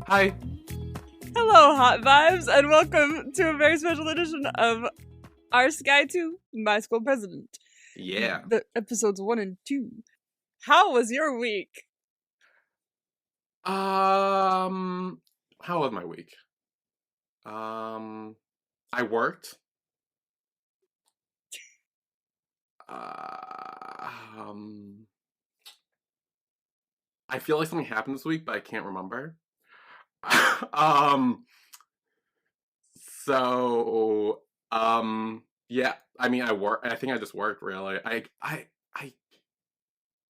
Hi. Hello, Hot Vibes, and welcome to a very special edition of our Skyy 2, My School President. Yeah. The episodes 1 and 2. How was your week? How was my week? I worked. I feel like something happened this week, but I can't remember. um, so, yeah, I mean, I think I just worked, really. I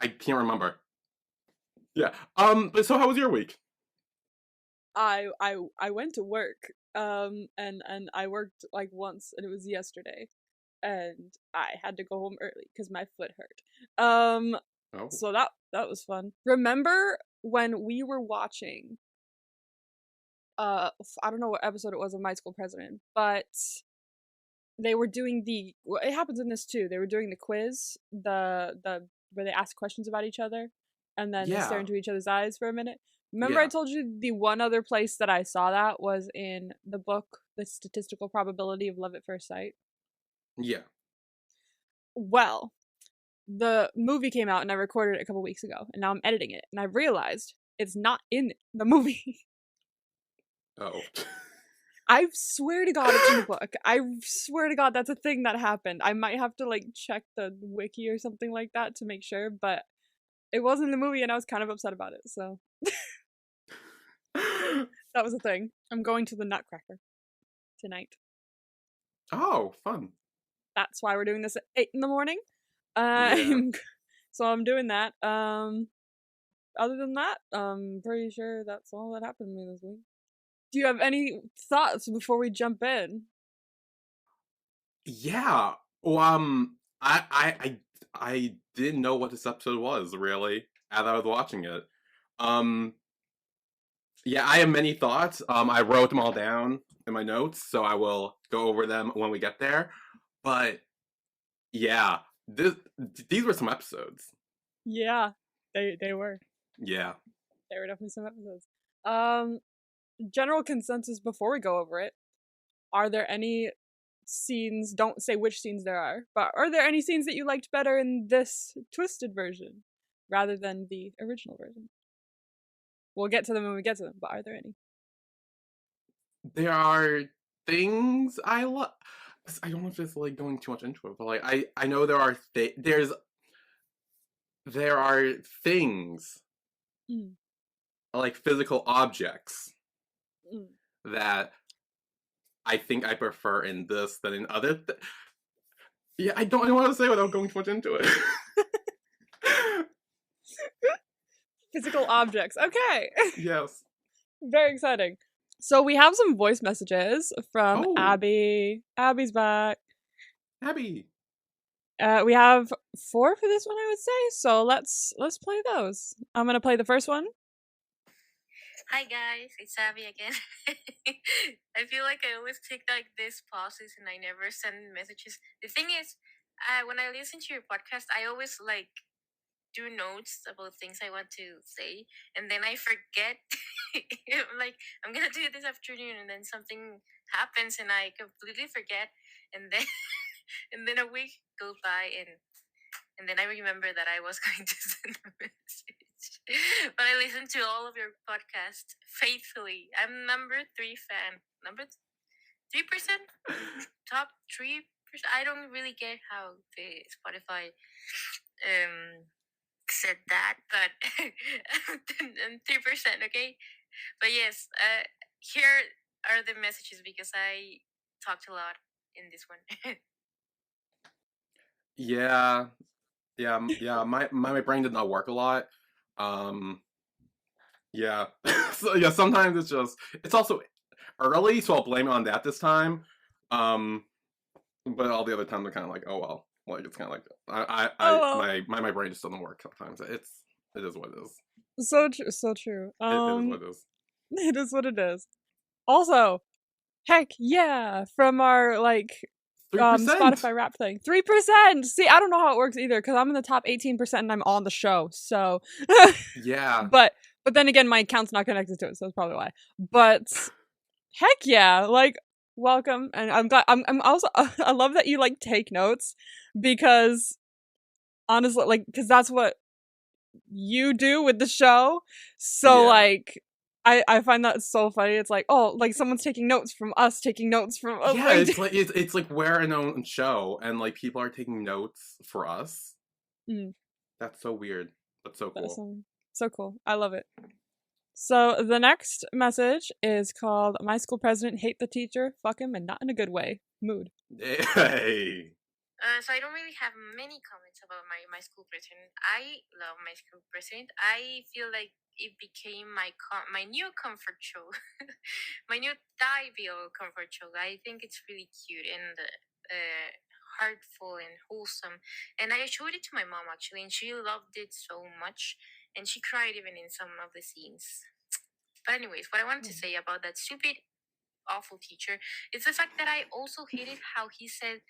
can't remember. Yeah. But so how was your week? I went to work, and I worked like once, and it was yesterday, and I had to go home early because my foot hurt. Oh. So that was fun. Remember when we were watching? I don't know what episode it was of My School President, but they were doing it happens in this too. They were doing the quiz, the where they ask questions about each other, and then they stare Yeah. into each other's eyes for a minute. Remember, Yeah. I told you the one other place that I saw that was in the book, The Statistical Probability of Love at First Sight. Yeah. Well, the movie came out and I recorded it a couple weeks ago, and now I'm editing it, and I've realized it's not in the movie. Oh. I swear to God it's in the book. I swear to God that's a thing that happened. I might have to like check the wiki or something like that to make sure, but it wasn't in the movie and I was kind of upset about it, so that was a thing. I'm going to the Nutcracker tonight. Oh, fun. That's why we're doing this at 8 in the morning. Yeah. So I'm doing that. Other than that, I'm pretty sure that's all that happened to me this week. Do you have any thoughts before we jump in? Yeah. Well, I didn't know what this episode was, really, as I was watching it. Yeah, I have many thoughts. I wrote them all down in my notes, so I will go over them when we get there. But yeah, these were some episodes. Yeah, they were. Yeah. There were definitely some episodes. General consensus before we go over it. Are there any scenes, don't say which scenes there are, but are there any scenes that you liked better in this twisted version rather than the original version? We'll get to them when we get to them, but are there any? There are things I love. I don't know if it's like going too much into it, but like I know there are there are things like physical objects that I think I prefer in this than in other. Yeah, I don't want to say without going too much into it. Physical objects. Okay. Yes. Very exciting. So we have some voice messages from Abby. Abby's back. Abby. We have 4 for this one, I would say. So let's play those. I'm gonna play the first one. Hi guys, it's Abby again. I feel like I always take like these pauses and I never send messages. The thing is, when I listen to your podcast, I always like do notes about things I want to say, and then I forget. I'm like, I'm gonna do it this afternoon, and then something happens and I completely forget, and then and then a week goes by and then I remember that I was going to send a message. But I listen to all of your podcasts faithfully. I'm number 3 fan. Number 3%? Top 3%? I don't really get how the Spotify said that, but 3%, okay? But yes, here are the messages because I talked a lot in this one. Yeah. My brain did not work a lot. Yeah. So yeah, sometimes it's also early, so I'll blame it on that this time. But all the other times I'm kind of like, oh well, like it's kind of like my brain just doesn't work sometimes. It is what it is. So true. It is what it is. It is what it is. Also, heck yeah, from our like 3%. Spotify rap thing. 3%! See, I don't know how it works either, because I'm in the top 18% and I'm on the show, so yeah. But But then again, my account's not connected to it, so that's probably why. But heck yeah, like, welcome. And I'm glad, I'm also, I love that you, like, take notes, because honestly, like, because that's what you do with the show. So, Yeah. like, I find that so funny. It's like, oh, like, someone's taking notes from us, taking notes from us. Yeah, it's like we're an own show, and like people are taking notes for us. Mm, That's so weird. That's so that's cool. so cool. I love it. So the next message is called "My School President Hate the Teacher, Fuck him, and not in a good way." Mood. Hey. So I don't really have many comments about my school president. I love my school president. I feel like it became my new comfort show, my new Divio comfort show. I think it's really cute and heartful and wholesome. And I showed it to my mom actually, and she loved it so much, and she cried even in some of the scenes. But anyways, what I wanted to say about that stupid, awful teacher is the fact that I also hated how he said,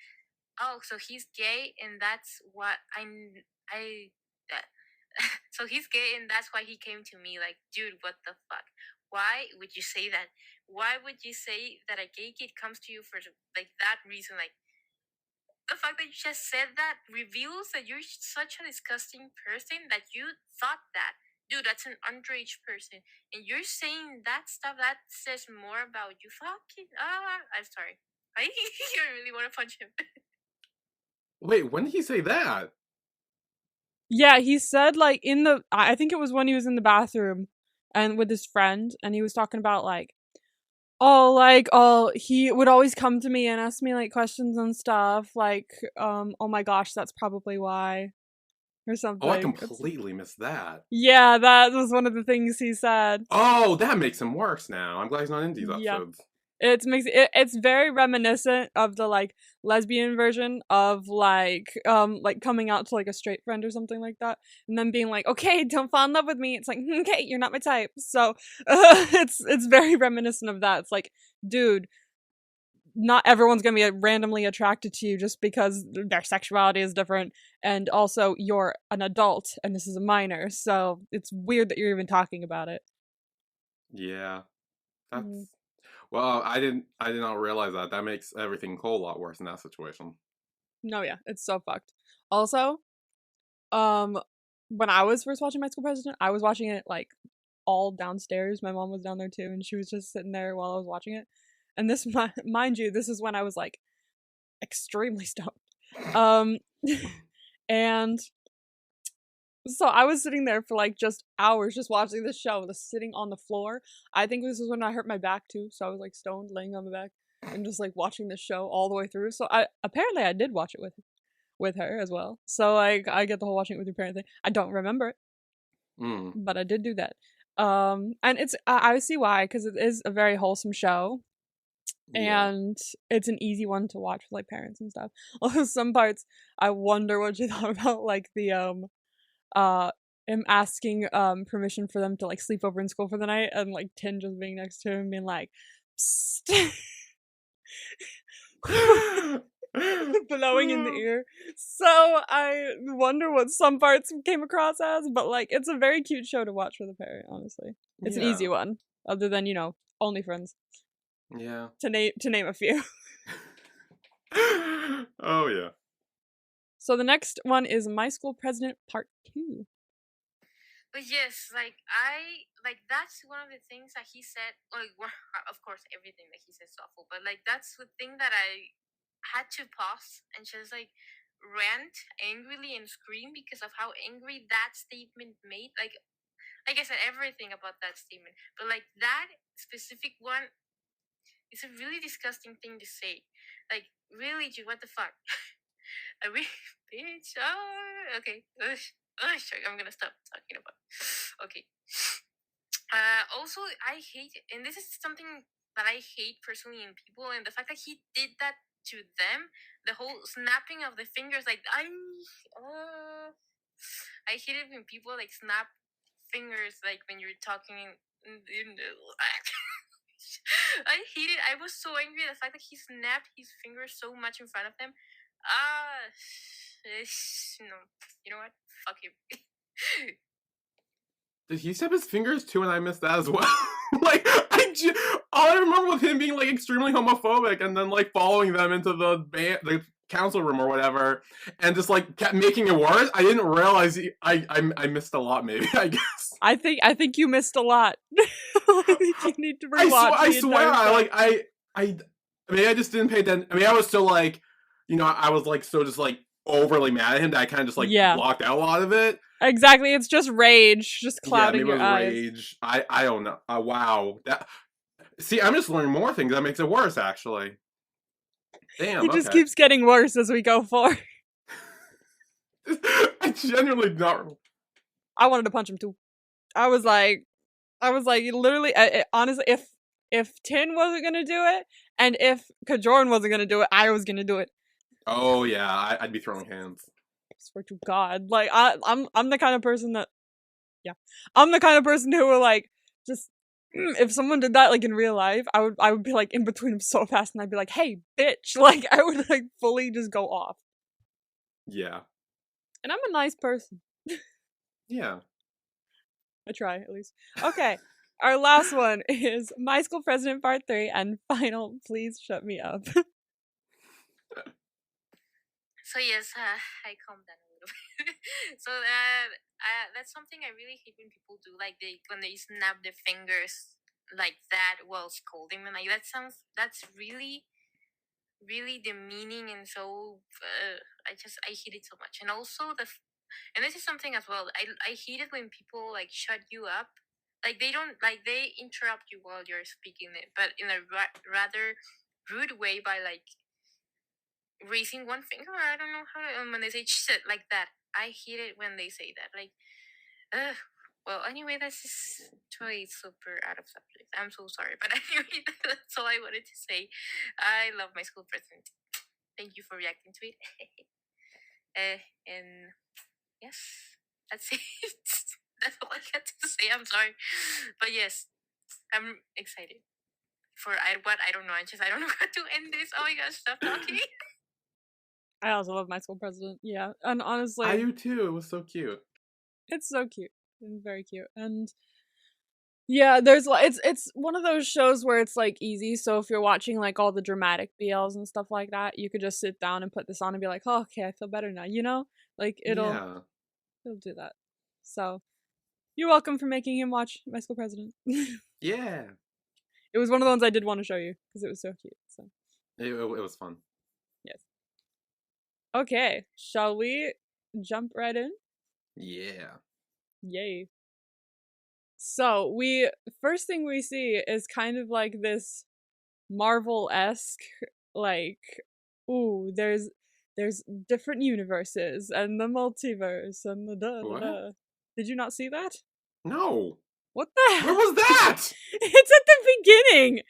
"Oh, so he's gay, and that's what I." So he's gay, and that's why he came to me. Like, dude, what the fuck? Why would you say that? Why would you say that a gay kid comes to you for like that reason? Like, the fact that you just said that reveals that you're such a disgusting person that you thought that. Dude, that's an underage person. And you're saying that stuff that says more about you. Fucking I'm sorry. I really want to punch him. Wait, when did he say that? Yeah, he said, like, I think it was when he was in the bathroom and with his friend, and he was talking about, like, he would always come to me and ask me, like, questions and stuff, like, oh my gosh, that's probably why, or something. Oh, I completely missed that. Yeah, that was one of the things he said. Oh, that makes him worse now. I'm glad he's not in these Yeah. episodes. It's very reminiscent of the, like, lesbian version of, like coming out to, like, a straight friend or something like that, and then being like, okay, don't fall in love with me. It's like, okay, you're not my type. So it's very reminiscent of that. It's like, dude, not everyone's gonna be randomly attracted to you just because their sexuality is different, and also you're an adult and this is a minor, so it's weird that you're even talking about it. Yeah. That's well, I did not realize that. That makes everything a whole lot worse in that situation. No, yeah, it's so fucked. Also, when I was first watching My School President, I was watching it, like, all downstairs. My mom was down there too, and she was just sitting there while I was watching it. And this, mind you, this is when I was, like, extremely stoned. And so I was sitting there for, like, just hours just watching the show, just sitting on the floor. I think this is when I hurt my back too, so I was, like, stoned, laying on my back, and just, like, watching the show all the way through. So I did watch it with her as well. So, like, I get the whole watching it with your parent thing. I don't remember it, but I did do that. And it's I see why, because it is a very wholesome show, and it's an easy one to watch with, like, parents and stuff. Although some parts, I wonder what you thought about, like, the him asking permission for them to, like, sleep over in school for the night, and, like, Tin just being next to him being like, psst. Blowing in the ear. So I wonder what some parts came across as, but, like, it's a very cute show to watch with a parent, honestly. It's an easy one, other than, Only Friends. Yeah. To name a few. Oh yeah. So the next one is My School President Part 2. But yes, that's one of the things that he said. Like, of course, everything that he said is awful, but, like, that's the thing that I had to pause and just, like, rant angrily and scream because of how angry that statement made. Like I said, everything about that statement, but, like, that specific one, it's a really disgusting thing to say. Like, really, dude, what the fuck? I really, bitch. Oh, okay. I'm gonna stop talking about. Okay. Also, I hate, and this is something that I hate personally in people, and the fact that he did that to them, the whole snapping of the fingers, like, I hate it when people, like, snap fingers, like, when you're talking. I hate it. I was so angry at the fact that he snapped his fingers so much in front of them. No. You know what? Fuck him. Did he snap his fingers too and I missed that as well? Like, all I remember was him being, like, extremely homophobic and then, like, following them into the council room or whatever and just, like, kept making it worse. I didn't realize I missed a lot, maybe, I guess. I think you missed a lot. I think you need to rewatch I swear, maybe I just didn't pay attention. I mean, I was so, like, I was, like, so just, like, overly mad at him that I kind of just, like, blocked out a lot of it. Exactly, it's just rage, just clouding your eyes. Rage. I don't know. Wow. See, I'm just learning more things. That makes it worse, actually. Damn. It just keeps getting worse as we go forward. I genuinely not. I wanted to punch him too. I was like, literally, honestly, if Tin wasn't gonna do it, and if Kajoran wasn't gonna do it, I was gonna do it. Oh yeah, I'd be throwing hands. I swear to God, like I'm the kind of person that, I'm the kind of person who will, like, just, if someone did that, like, in real life, I would be, like, in between them so fast, and I'd be like, hey, bitch, like, I would, like, fully just go off. Yeah. And I'm a nice person. Yeah. I try, at least. Okay, our last one is My School President Part 3, and final, please shut me up. So yes, I calmed down a little bit. So that's something I really hate when people do, like when they snap their fingers like that while scolding them. Like that's really, really demeaning, and so I hate it so much. And also and this is something as well. I hate it when people, like, shut you up. Like, they don't, like, they interrupt you while you're speaking it, but in a rather rude way, by, like, raising one finger. I don't know how to, when they say shit like that. I hate it when they say that. Like, well, anyway, that's just totally super out of subject. I'm so sorry, but anyway, that's all I wanted to say. I love my school president. Thank you for reacting to it. And yes, that's it. That's all I got to say. I'm sorry, but yes, I'm excited for what I don't know. I don't know how to end this. Oh my gosh, stop talking. I also love My School President. Yeah, and honestly, I do too. It was so cute. It's so cute. It's very cute, and yeah, it's one of those shows where it's, like, easy. So if you're watching, like, all the dramatic BLs and stuff like that, you could just sit down and put this on and be like, oh, okay, I feel better now. Like, it'll do that. So you're welcome for making him watch My School President. Yeah. It was one of the ones I did want to show you because it was so cute. So it was fun. Yes. Okay, shall we jump right in? Yeah. Yay. So first thing we see is kind of like this Marvel-esque, like, ooh, there's different universes and the multiverse and the da. Did you not see that? No. What the hell? Where was that? It's at the beginning.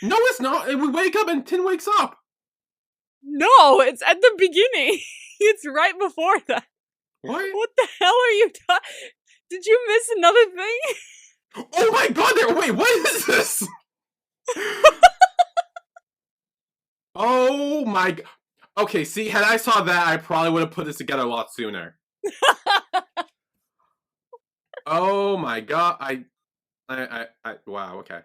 No, it's not. We wake up and Tin wakes up. No, it's at the beginning. It's right before that. What? What the hell are you talking? Did you miss another thing? Oh my god, wait, what is this? Oh my god. Okay, see, had I saw that, I probably would have put this together a lot sooner. Oh my god, I wow, okay.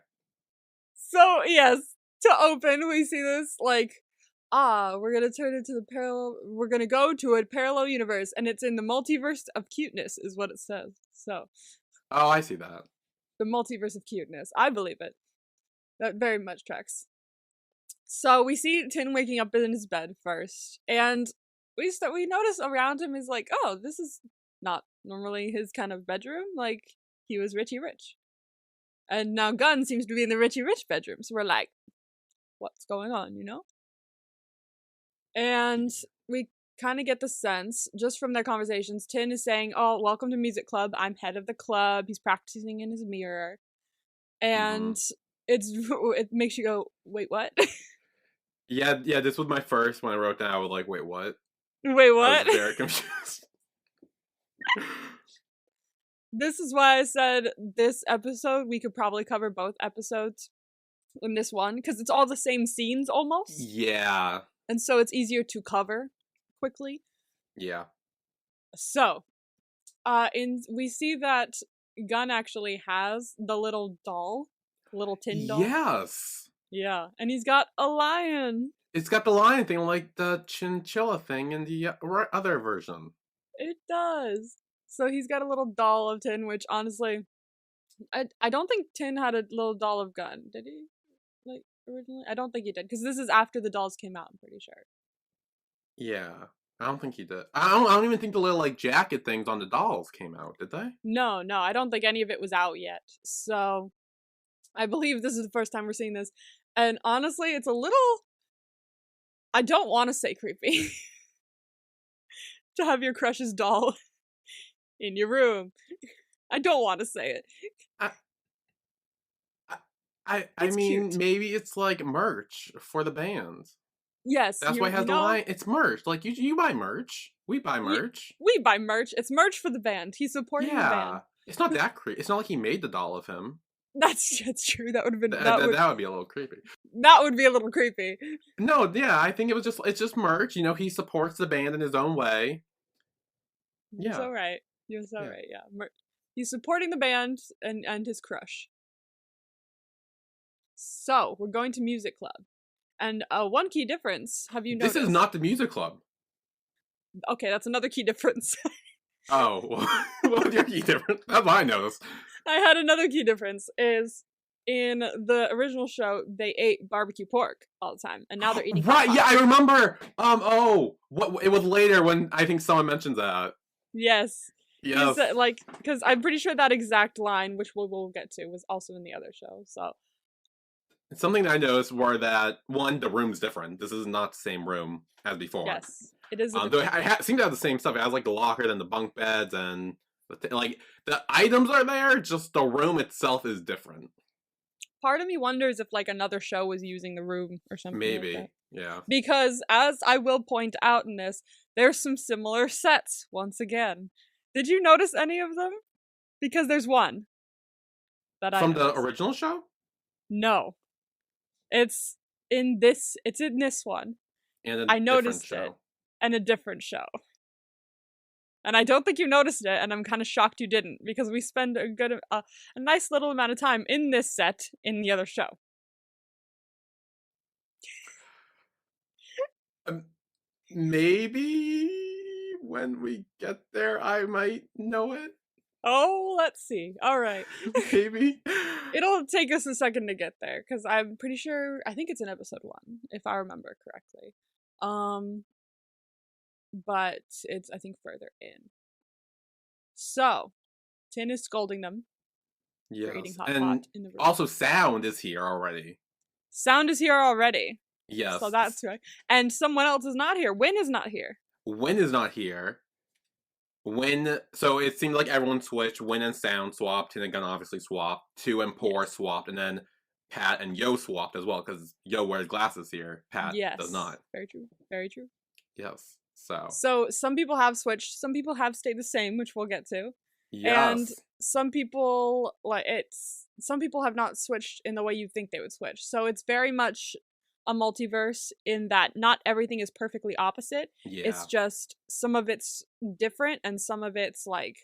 So, yes, to open, we see this, like, we're gonna we're gonna go to a parallel universe, and it's in the multiverse of cuteness, is what it says. So. Oh, I see that. The multiverse of cuteness. I believe it. That very much tracks. So we see Tin waking up in his bed first, and we notice around him is like, oh, this is not normally his kind of bedroom. Like, he was Richie Rich. And now Gun seems to be in the Richie Rich bedroom, so we're like, what's going on, And we kind of get the sense, just from their conversations, Tin is saying, oh, welcome to music club, I'm head of the club, he's practicing in his mirror. And it makes you go, wait, what? Yeah, this was my first when I wrote down. I was like, wait, what? Wait, what? I was very confused. This is why I said this episode, we could probably cover both episodes in this one, because it's all the same scenes almost. Yeah. And so it's easier to cover quickly. Yeah. So, we see that Gun actually has the little doll, little tin doll. Yes. Yeah, and he's got a lion. It's got the lion thing like the chinchilla thing in the other version. It does. So he's got a little doll of Tin, which honestly, I don't think Tin had a little doll of Gun, did he? Like originally, I don't think he did because this is after the dolls came out. I'm pretty sure. Yeah, I don't think he did. I don't even think the little like jacket things on the dolls came out. Did they? No, I don't think any of it was out yet. So I believe this is the first time we're seeing this, and honestly, it's a little. I don't want to say creepy to have your crush's doll in your room. I don't want to say it. I mean, cute. maybe it's like merch for the band. Yes, That's why it has the line. It's merch. Like you buy merch. We buy merch. We buy merch. It's merch for the band. He's supporting the band. It's not that creepy. It's not like he made the doll of him. That's true. That would have been that would be a little creepy. That would be a little creepy. No, yeah, I think it's just merch. You know, he supports the band in his own way. You're so right. You're so right. Yeah, he's supporting the band and his crush. So we're going to music club, and one key difference. Have you noticed? This is not the music club. Okay, that's another key difference. Oh, what was your key difference? That's what I noticed. I had another key difference is in the original show they ate barbecue pork all the time, and now they're eating right. Yeah, I remember. What it was later when I think someone mentions that. Yes. Yes. Like, because I'm pretty sure that exact line, which we'll get to, was also in the other show. So something I noticed were that one, the room's different. This is not the same room as before. Yes, it is. Though I seem to have the same stuff. It has like the locker, then the bunk beds, and like the items are there. Just the room itself is different. Part of me wonders if like another show was using the room or something. Maybe, like that. Yeah. Because as I will point out in this, there's some similar sets once again. Did you notice any of them? Because there's one that I noticed. From the original show? No. It's in this one. And I noticed it. And a different show. And I don't think you noticed it, and I'm kind of shocked you didn't, because we spend a nice little amount of time in this set in the other show. Maybe when we get there, I might know it. Oh, let's see. All right. Maybe. It'll take us a second to get there, because I'm pretty sure, I think it's in episode 1, if I remember correctly. But it's, I think, further in. So, Tin is scolding them for eating hot pot in the room. Also, Sound is here already. Sound is here already. Yes. So that's right. And someone else is not here. Win is not here. Win is not here. So it seemed like everyone switched. Win and Sound swapped. Tin and Gun obviously swapped. Two and Poor swapped. And then Pat and Yo swapped as well, because Yo wears glasses here. Pat does not. Very true. Very true. Yes. So some people have switched. Some people have stayed the same, which we'll get to. Yes. And some people some people have not switched in the way you think they would switch. So it's very much a multiverse in that not everything is perfectly opposite. Yeah. It's just some of it's different and some of it's like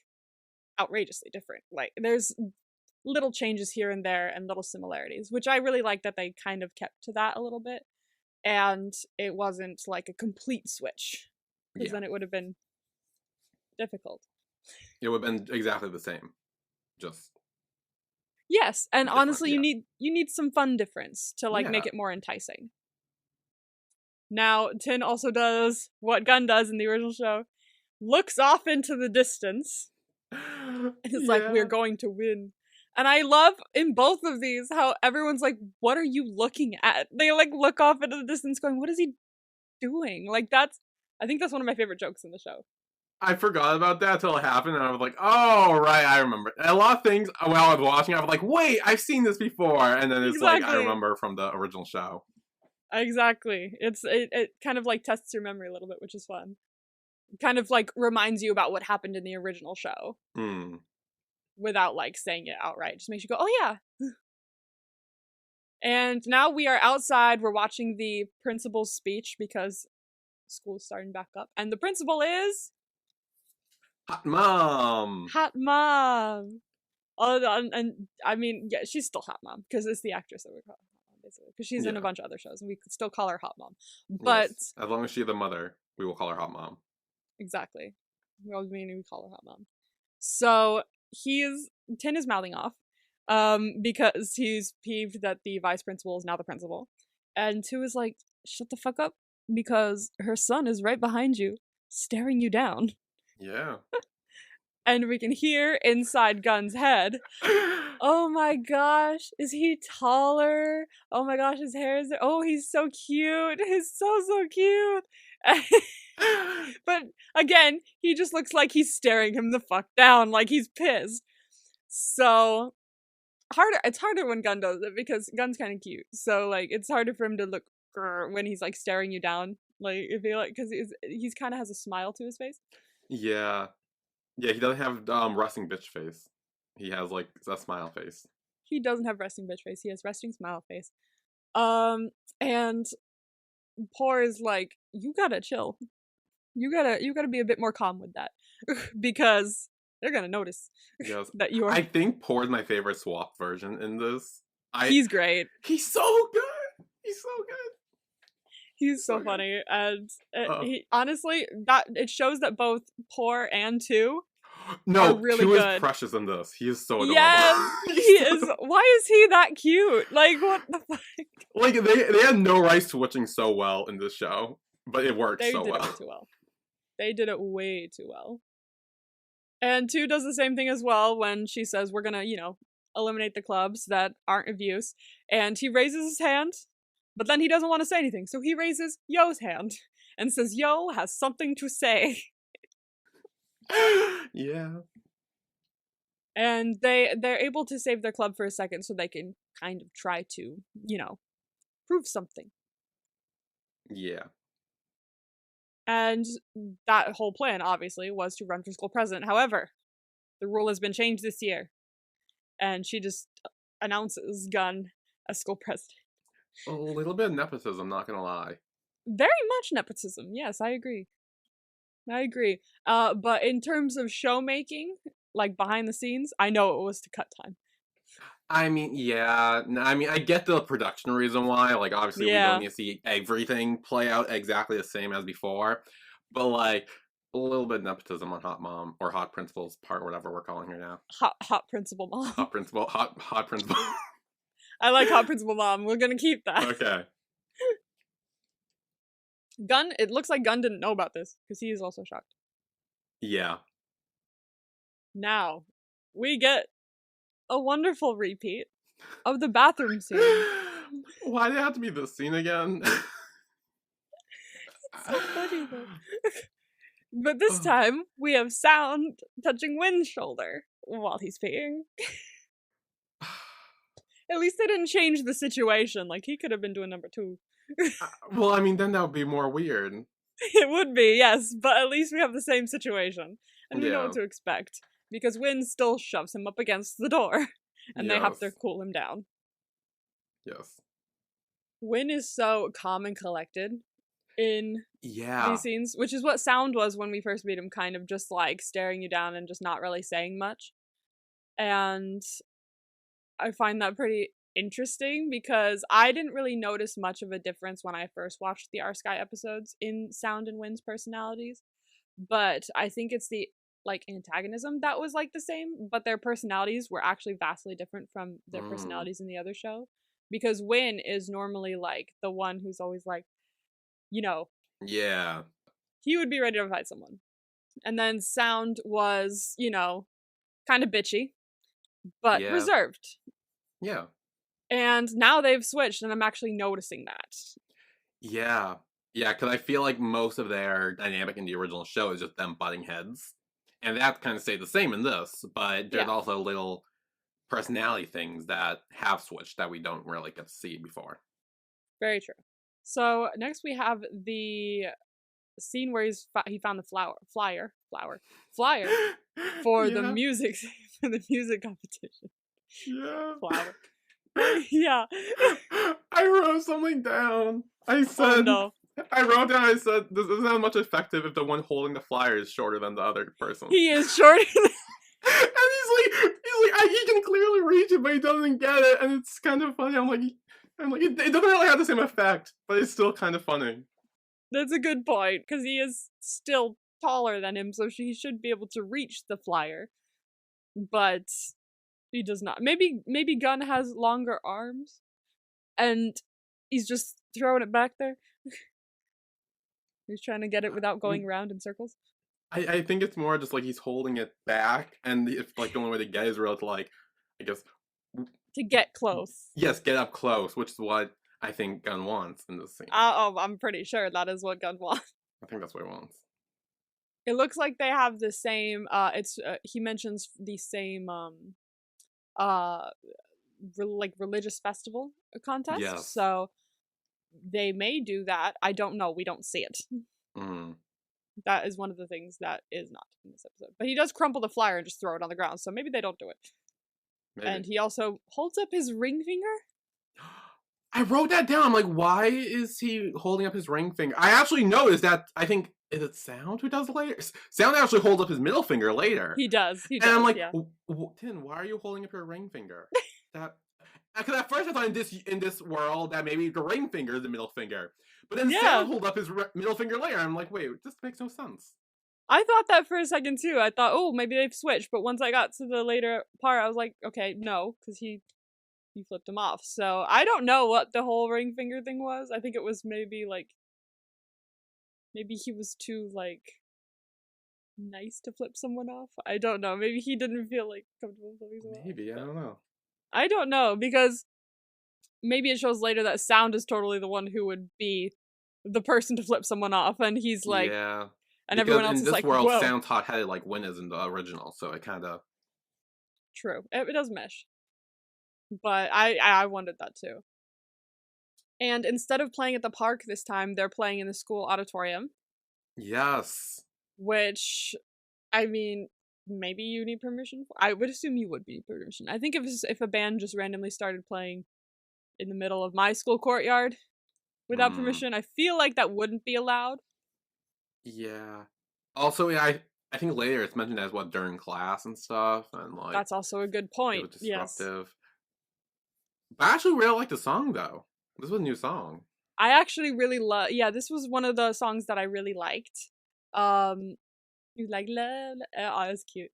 outrageously different. Like there's little changes here and there and little similarities, which I really like that they kind of kept to that a little bit. And it wasn't like a complete switch, because then it would have been difficult. It would have been exactly the same. Just yes, and honestly, you need some fun difference to like make it more enticing. Now, Tin also does what Gun does in the original show, looks off into the distance, and it's like, we're going to win. And I love in both of these how everyone's like, what are you looking at? They like look off into the distance going, what is he doing? Like I think that's one of my favorite jokes in the show. I forgot about that till it happened, and I was like, oh, right, I remember. And a lot of things, while I was watching, I was like, wait, I've seen this before. And then it's like, I remember from the original show. Exactly. It kind of like tests your memory a little bit, which is fun. It kind of like reminds you about what happened in the original show. Without like saying it outright. Just makes you go, oh yeah. And now we are outside. We're watching the principal's speech because school is starting back up. And the principal is... Hot Mom. Hot Mom. And I mean, yeah, she's still Hot Mom because it's the actress that we're calling Hot Mom, basically. Because she's in a bunch of other shows, and we could still call her Hot Mom. But yes. As long as she's the mother, we will call her Hot Mom. Exactly. Well, meaning we call her Hot Mom. So Tin is mouthing off, because he's peeved that the vice principal is now the principal, and 2 is like, shut the fuck up, because her son is right behind you, staring you down. Yeah. And we can hear inside Gun's head, oh my gosh, is he taller? Oh my gosh, his hair is, oh, he's so cute. He's so cute. But again, he just looks like he's staring him the fuck down, like he's pissed. So it's harder when Gun does it because Gun's kind of cute. So like it's harder for him to look when he's like staring you down. Like if he like because he's kind of has a smile to his face. Yeah. Yeah, he doesn't have resting bitch face. He has like a smile face. He doesn't have resting bitch face. He has resting smile face. And Poor is like, you gotta chill. You gotta be a bit more calm with that, because they're gonna notice that you are. I think Poor is my favorite swap version in this. He's great. He's so good. He's so good. He's so funny, and he honestly that it shows that both Poor and 2 are really 2 good. Is precious in this. He is so adorable. Yes, he is. Why is he that cute? Like what the fuck? Like they had no right switching so well in this show, but it worked so well. They did it way too well. They did it way too well. And 2 does the same thing as well when she says we're gonna, eliminate the clubs that aren't of use. And he raises his hand, but then he doesn't want to say anything. So he raises Yo's hand and says Yo has something to say. Yeah. And they're able to save their club for a second so they can kind of try to, prove something. Yeah. And that whole plan, obviously, was to run for school president. However, the rule has been changed this year. And she just announces Gun as school president. A little bit of nepotism, not gonna lie. Very much nepotism. Yes, I agree. But in terms of show making, like behind the scenes, I know it was to cut time. I mean, yeah. I mean, I get the production reason why. Like, obviously, we don't need to see everything play out exactly the same as before. But, like, a little bit of nepotism on Hot Mom, or Hot Principal's part, whatever we're calling her now. Hot Principal Mom. Hot Principal. Hot Principal. I like Hot Principal Mom. We're gonna keep that. Okay. Gun, it looks like Gun didn't know about this, because he is also shocked. Yeah. Now, we get a wonderful repeat of the bathroom scene. Why did it have to be this scene again? It's so funny, though. But this time, we have Sound touching Wynn's shoulder while he's peeing. At least they didn't change the situation. Like, he could have been doing number 2. Well, I mean, then that would be more weird. It would be, yes, but at least we have the same situation. And we know what to expect. Because Wynn still shoves him up against the door. And they have to cool him down. Yes. Wynn is so calm and collected in these scenes, which is what Sound was when we first meet him, kind of just like staring you down and just not really saying much. And I find that pretty interesting because I didn't really notice much of a difference when I first watched the Skyy episodes in Sound and Wynn's personalities. But I think it's the antagonism that was the same, but their personalities were actually vastly different from their personalities in the other show. Because Wynn is normally the one who's always yeah, he would be ready to fight someone. And then Sound was, kind of bitchy, but reserved. Yeah. And now they've switched, and I'm actually noticing that. Yeah. Yeah, because I feel like most of their dynamic in the original show is just them butting heads. And that kind of stayed the same in this, but there's also little personality things that have switched that we don't really get to see before. Very true. So next we have the scene where he found the flyer for the music competition. Yeah. Flower. Yeah. I wrote something down. I said, I wrote down, I said, this isn't as much effective if the one holding the flyer is shorter than the other person. He is shorter than... And he's he can clearly reach it, but he doesn't get it, and it's kind of funny. I'm like, it doesn't really have the same effect, but it's still kind of funny. That's a good point, because he is still taller than him, so he should be able to reach the flyer. But he does not. Maybe Gun has longer arms, and he's just throwing it back there. He's trying to get it without going around in circles. I think it's more just like he's holding it back, and if like the only way to get is really to like, I guess, to get close. Yes, get up close, which is what I think Gun wants in this scene. I'm pretty sure that is what Gun wants. I think that's what he wants. It looks like they have the same. He mentions the same. Like religious festival contest. Yes. So they may do that. I don't know. We don't see it. Mm. That is one of the things that is not in this episode. But he does crumple the flyer and just throw it on the ground, so maybe they don't do it. Maybe. And he also holds up his ring finger. I wrote that down. I'm like, why is he holding up his ring finger? I actually noticed that. I think, is it Sound who does later? Sound actually holds up his middle finger later. He does. And I'm like, Tin, why are you holding up your ring finger? Because at first I thought in this world that maybe the ring finger is the middle finger. But then Sound hold up his middle finger later. I'm like, wait, this makes no sense. I thought that for a second too. I thought, oh, maybe they've switched. But once I got to the later part, I was like, okay, no, because he flipped him off. So I don't know what the whole ring finger thing was. I think it was maybe he was too nice to flip someone off. I don't know. Maybe he didn't feel comfortable flipping someone off. Maybe, I don't know. I don't know, because maybe it shows later that Sound is totally the one who would be the person to flip someone off, and he's like, yeah. And because everyone else is like, in this world, whoa. Sound's hot-headed like Win is in the original, so it kind of... True. It does mesh. But I wondered that too. And instead of playing at the park this time, they're playing in the school auditorium. Yes. Which, I mean, maybe you need permission for. I would assume you would need permission. I think if a band just randomly started playing in the middle of my school courtyard without permission, I feel like that wouldn't be allowed. Yeah. Also, I think later it's mentioned as during class and stuff, and that's also a good point. It was disruptive. Yes. But I actually really like the song though. This was a new song. I actually really love. Yeah, this was one of the songs that I really liked. You like love? Oh, it was cute.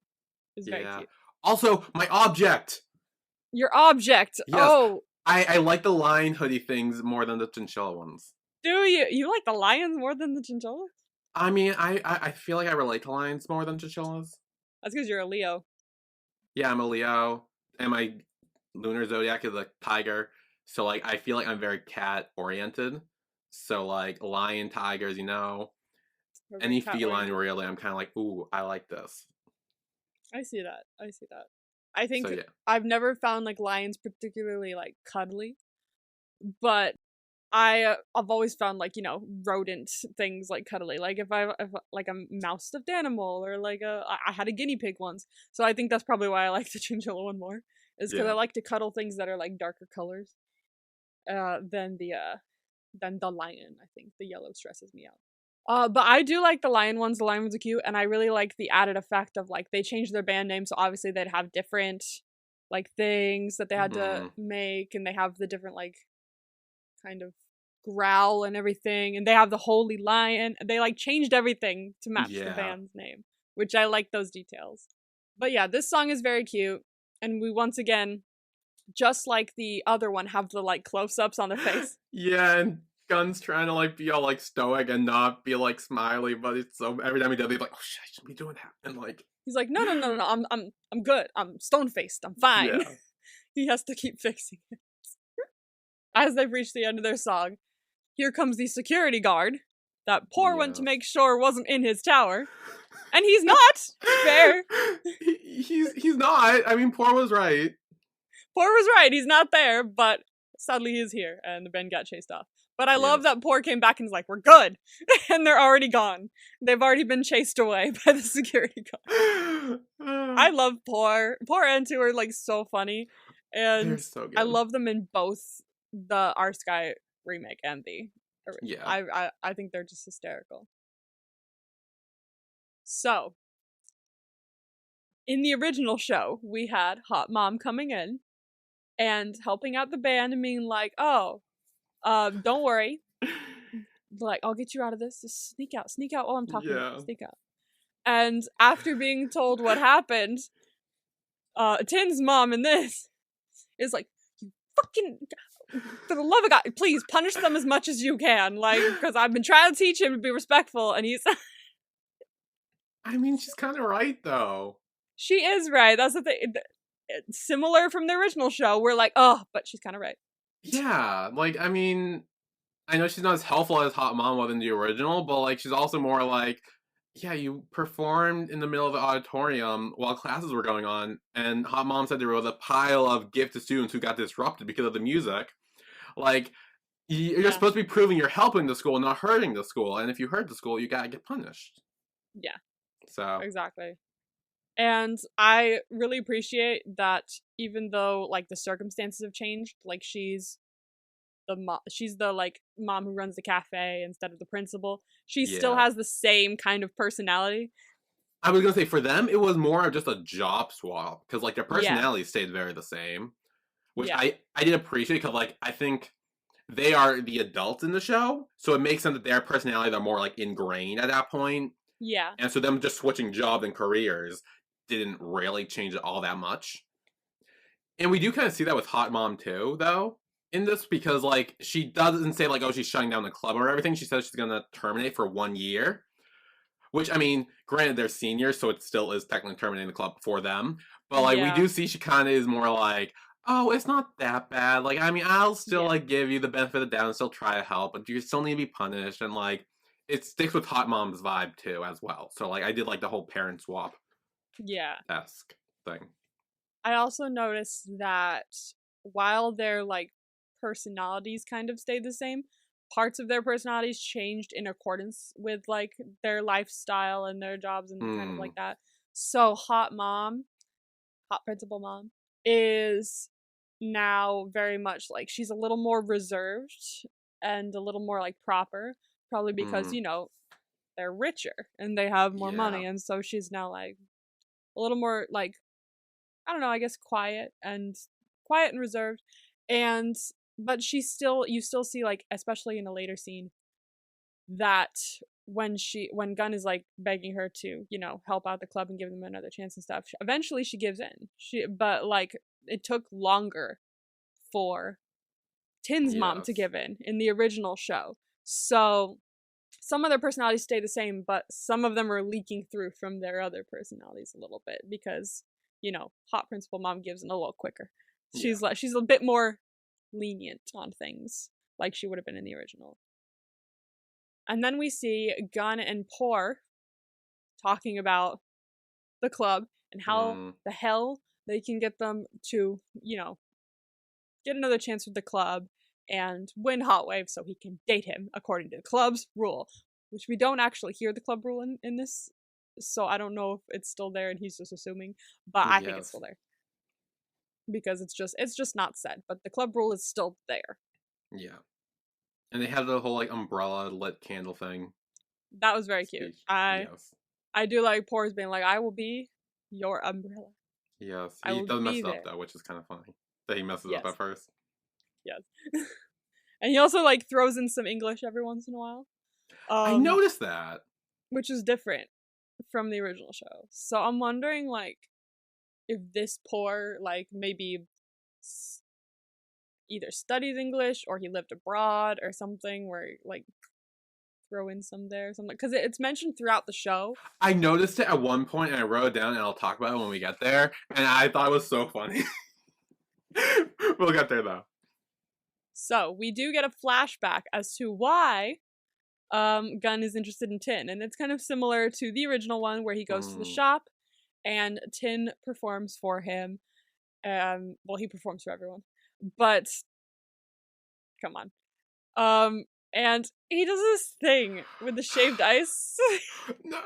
It was very cute. Also, my object. Your object. Yes. Oh. I like the lion hoodie things more than the chinchilla ones. Do you? You like the lions more than the chinchillas? I mean, I feel like I relate to lions more than chinchillas. That's because you're a Leo. Yeah, I'm a Leo, and my lunar zodiac is a tiger. So I feel like I'm very cat oriented. So lion, tigers, any feline really, I'm kind of like, ooh, I like this. I see that. I think I've never found lions particularly cuddly, but I've always found rodent things cuddly. If a mouse stuffed animal or I had a guinea pig once. So I think that's probably why I like the chinchilla one more. Is because I like to cuddle things that are darker colors than the lion. I think the yellow stresses me out. But I do like the lion ones. The lion ones are cute, and I really like the added effect of they changed their band name, so obviously they'd have different things that they had to make, and they have the different kind of growl and everything, and they have the holy lion. They changed everything to match the band's name, which I like those details. But yeah, this song is very cute, and we once again, just like the other one, have the close-ups on the face. Yeah, and Gun's trying to be all stoic and not be smiley, but it's so every time he does, he's like, oh shit, I shouldn't be doing that, and he's like, no, I'm good, I'm stone-faced, I'm fine. Yeah. He has to keep fixing it. As they've reached the end of their song, here comes the security guard that Poor went to make sure wasn't in his tower, and he's not. Fair. He's not. I mean, Poor was right. Poor was right. He's not there, but sadly he is here, and the band got chased off. But I love that Poor came back and was like, we're good. And they're already gone. They've already been chased away by the security guard. I love Poor. Poor and Two are so funny. And they're so good. I love them in both the Our Skyy remake and the original. Yeah. I think they're just hysterical. So, in the original show, we had Hot Mom coming in and helping out the band and being like, oh, don't worry. Like, I'll get you out of this. Just sneak out while I'm talking. Yeah. Sneak out. And after being told what happened, Tin's mom in this is like, you fucking, for the love of God, please punish them as much as you can. Like, because I've been trying to teach him to be respectful, and he's... I mean, she's kind of right, though. She is right. That's the thing. Similar from the original show, we're like, oh, but she's kind of right. Yeah, like, I mean, I know she's not as helpful as Hot Mom was in the original, but, like, she's also more like, yeah, you performed in the middle of the auditorium while classes were going on, and Hot Mom said there was a pile of gifted students who got disrupted because of the music. Like, you're supposed to be proving you're helping the school, not hurting the school, and if you hurt the school, you gotta get punished. Yeah. So. Exactly. And I really appreciate that even though, like, the circumstances have changed, like, she's the like mom who runs the cafe instead of the principal. She still has the same kind of personality. I was gonna say, for them, it was more of just a job swap, because, like, their personality stayed very the same, which I did appreciate, because, like, I think they are the adults in the show, so it makes sense that their personalities are more, like, ingrained at that point. Yeah. And so them just switching jobs and careers didn't really change it all that much. And we do kind of see that with Hot Mom, too, though, in this, because, like, she doesn't say, like, oh, she's shutting down the club or everything. She says she's gonna terminate for 1 year. Which, I mean, granted, they're seniors, so it still is technically terminating the club for them. But, like, we do see she kind of is more like, oh, it's not that bad. Like, I mean, I'll still, like, give you the benefit of the doubt and still try to help, but you still need to be punished. And, like, it sticks with Hot Mom's vibe, too, as well. So, like, I did, like, the whole parent swap. Esque thing. I also noticed that while their, like, personalities kind of stayed the same, parts of their personalities changed in accordance with, like, their lifestyle and their jobs and kind of like that. So Hot Principal Mom, is now very much, like, she's a little more reserved and a little more, like, proper, probably because, you know, they're richer and they have more money, and so she's now, like, a little more, like, I don't know, I guess quiet and reserved. And but you still see, like, especially in a later scene, that when Gunn is, like, begging her to, you know, help out the club and give them another chance and stuff, eventually she gives in. But, like, it took longer for Tin's mom to give in the original show. So some of their personalities stay the same, but some of them are leaking through from their other personalities a little bit because, you know, Hot Principal Mom gives in a little quicker. She's a bit more lenient on things, like she would have been in the original. And then we see Gunn and Poor talking about the club and how the hell they can get them to, you know, get another chance with the club and win Hot Wave so he can date him according to the club's rule, which we don't actually hear the club rule in this, so I don't know if it's still there and he's just assuming, but I think it's still there. Because it's just not said, but the club rule is still there. Yeah. And they have the whole, like, umbrella lit candle thing. That was very cute. I do like Poor's being like, I will be your umbrella. Yes. He does mess it up, though, which is kind of funny. That he messes up at first. Yes. And he also, like, throws in some English every once in a while. I noticed that. Which is different from the original show. So I'm wondering, like, if this Poor, like, maybe either studies English or he lived abroad or something where, like, throw in some there or something. Because it's mentioned throughout the show. I noticed it at one point and I wrote it down and I'll talk about it when we get there. And I thought it was so funny. We'll get there, though. So we do get a flashback as to why Gunn is interested in Tin. And it's kind of similar to the original one where he goes to the shop and Tin performs for him. Well, he performs for everyone. But come on. And he does this thing with the shaved ice. No.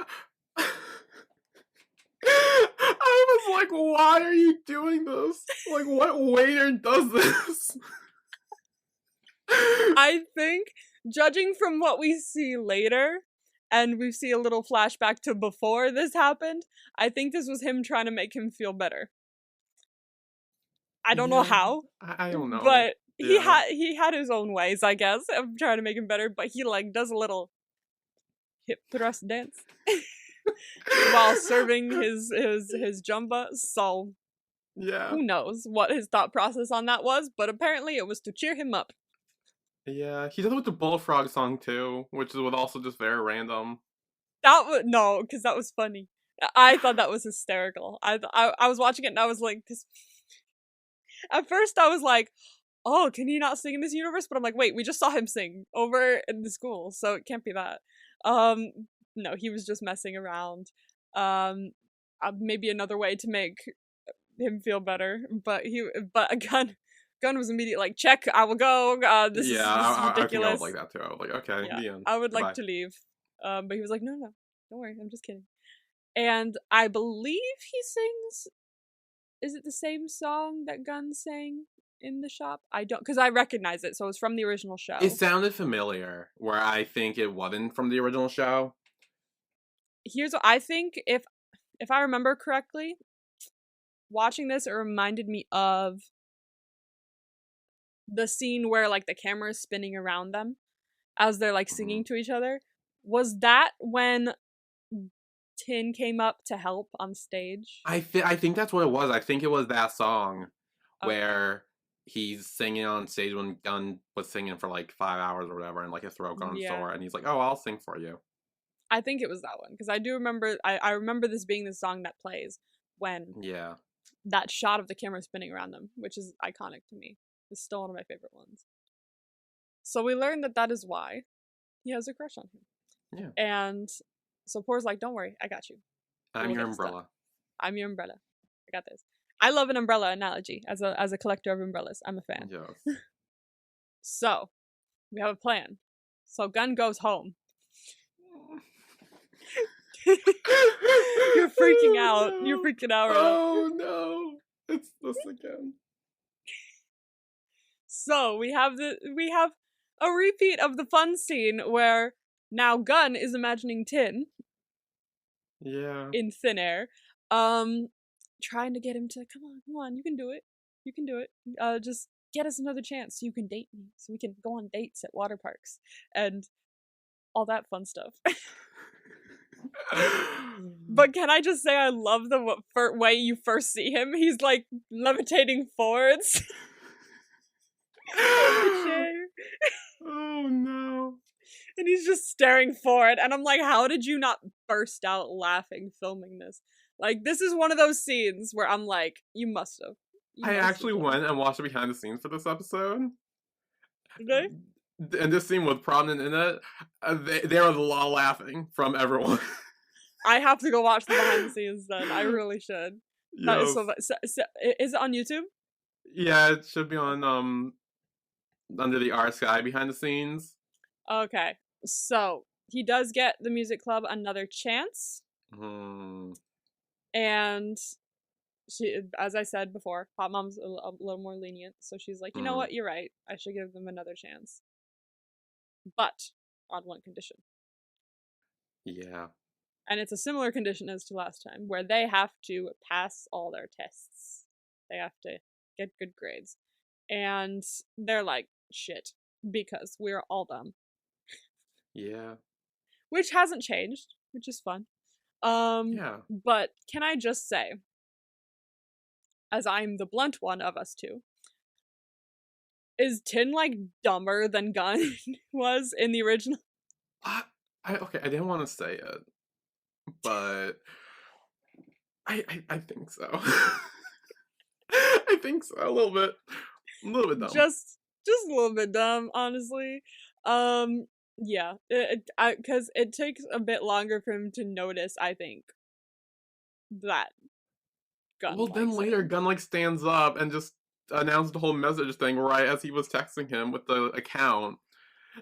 I was like, why are you doing this? Like, what waiter does this? I think, judging from what we see later, and we see a little flashback to before this happened. I think this was him trying to make him feel better. I don't know how. I don't know. But he had his own ways, I guess, of trying to make him better, but he like does a little hip thrust dance while serving his jumba. So who knows what his thought process on that was, but apparently it was to cheer him up. Yeah, he does it with the Bullfrog song too, which was also just very random. Because that was funny. I thought that was hysterical. I was watching it and I was like, this. At first I was like, oh, can he not sing in this universe? But I'm like, wait, we just saw him sing over in the school, so it can't be that. No, he was just messing around. Maybe another way to make him feel better, but Gun was immediately like, check, I will go. This is ridiculous. I was like that too. I was like, okay, yeah, I would like to leave. But he was like, no, don't worry, I'm just kidding. And I believe he sings. Is it the same song that Gun sang in the shop? I don't, because I recognize it, so it's from the original show. It sounded familiar, where I think it wasn't from the original show. Here's what I think, if I remember correctly, watching this, it reminded me of the scene where like the camera is spinning around them as they're like singing to each other. Was that when Tin came up to help on stage? I think that's what it was. I think it was that song where he's singing on stage when Gun was singing for like 5 hours or whatever, and like his throat gone sore, and he's like, "Oh, I'll sing for you." I think it was that one because I do remember. I remember this being the song that plays when that shot of the camera spinning around them, which is iconic to me. It's still one of my favorite ones. So we learned that is why he has a crush on him. Yeah. And so Poor's like, don't worry, I got you. I'm your umbrella. I'm your umbrella. I got this. I love an umbrella analogy. As a collector of umbrellas, I'm a fan. Yes. So we have a plan. So Gun goes home. You're freaking out. You're freaking out. Oh no. It's this again. So we have a repeat of the fun scene where now Gun is imagining Tin. Yeah. In thin air. Trying to get him to come on, you can do it. You can do it. Just get us another chance so you can date me. So we can go on dates at water parks and all that fun stuff. But can I just say I love the way you first see him? He's like levitating forwards. Oh no. And he's just staring forward, and I'm like, how did you not burst out laughing filming this? Like, this is one of those scenes where I'm like, you must have. I actually went and watched the behind the scenes for this episode. Okay. And this scene was prominent in it. There was a lot of laughing from everyone. I have to go watch the behind the scenes then. I really should. Yes. Is it on YouTube? Yeah, it should be on under the Skyy behind the scenes. Okay, so he does get the music club another chance. And she, as I said before, Hot Mom's a little more lenient, so she's like, you know what, you're right, I should give them another chance. But on one condition. Yeah. And it's a similar condition as to last time, where they have to pass all their tests. They have to get good grades. And they're like, shit, because we're all dumb. Yeah. Which hasn't changed, which is fun. Yeah. But can I just say, as I'm the blunt one of us two, is Tin like dumber than Gun was in the original? Okay, I didn't want to say it, but I think so. I think so, a little bit dumb. Just a little bit dumb, honestly. Yeah, because it takes a bit longer for him to notice, I think, that Gun. Well, then later, Gun like stands up and just announced the whole message thing right as he was texting him with the account.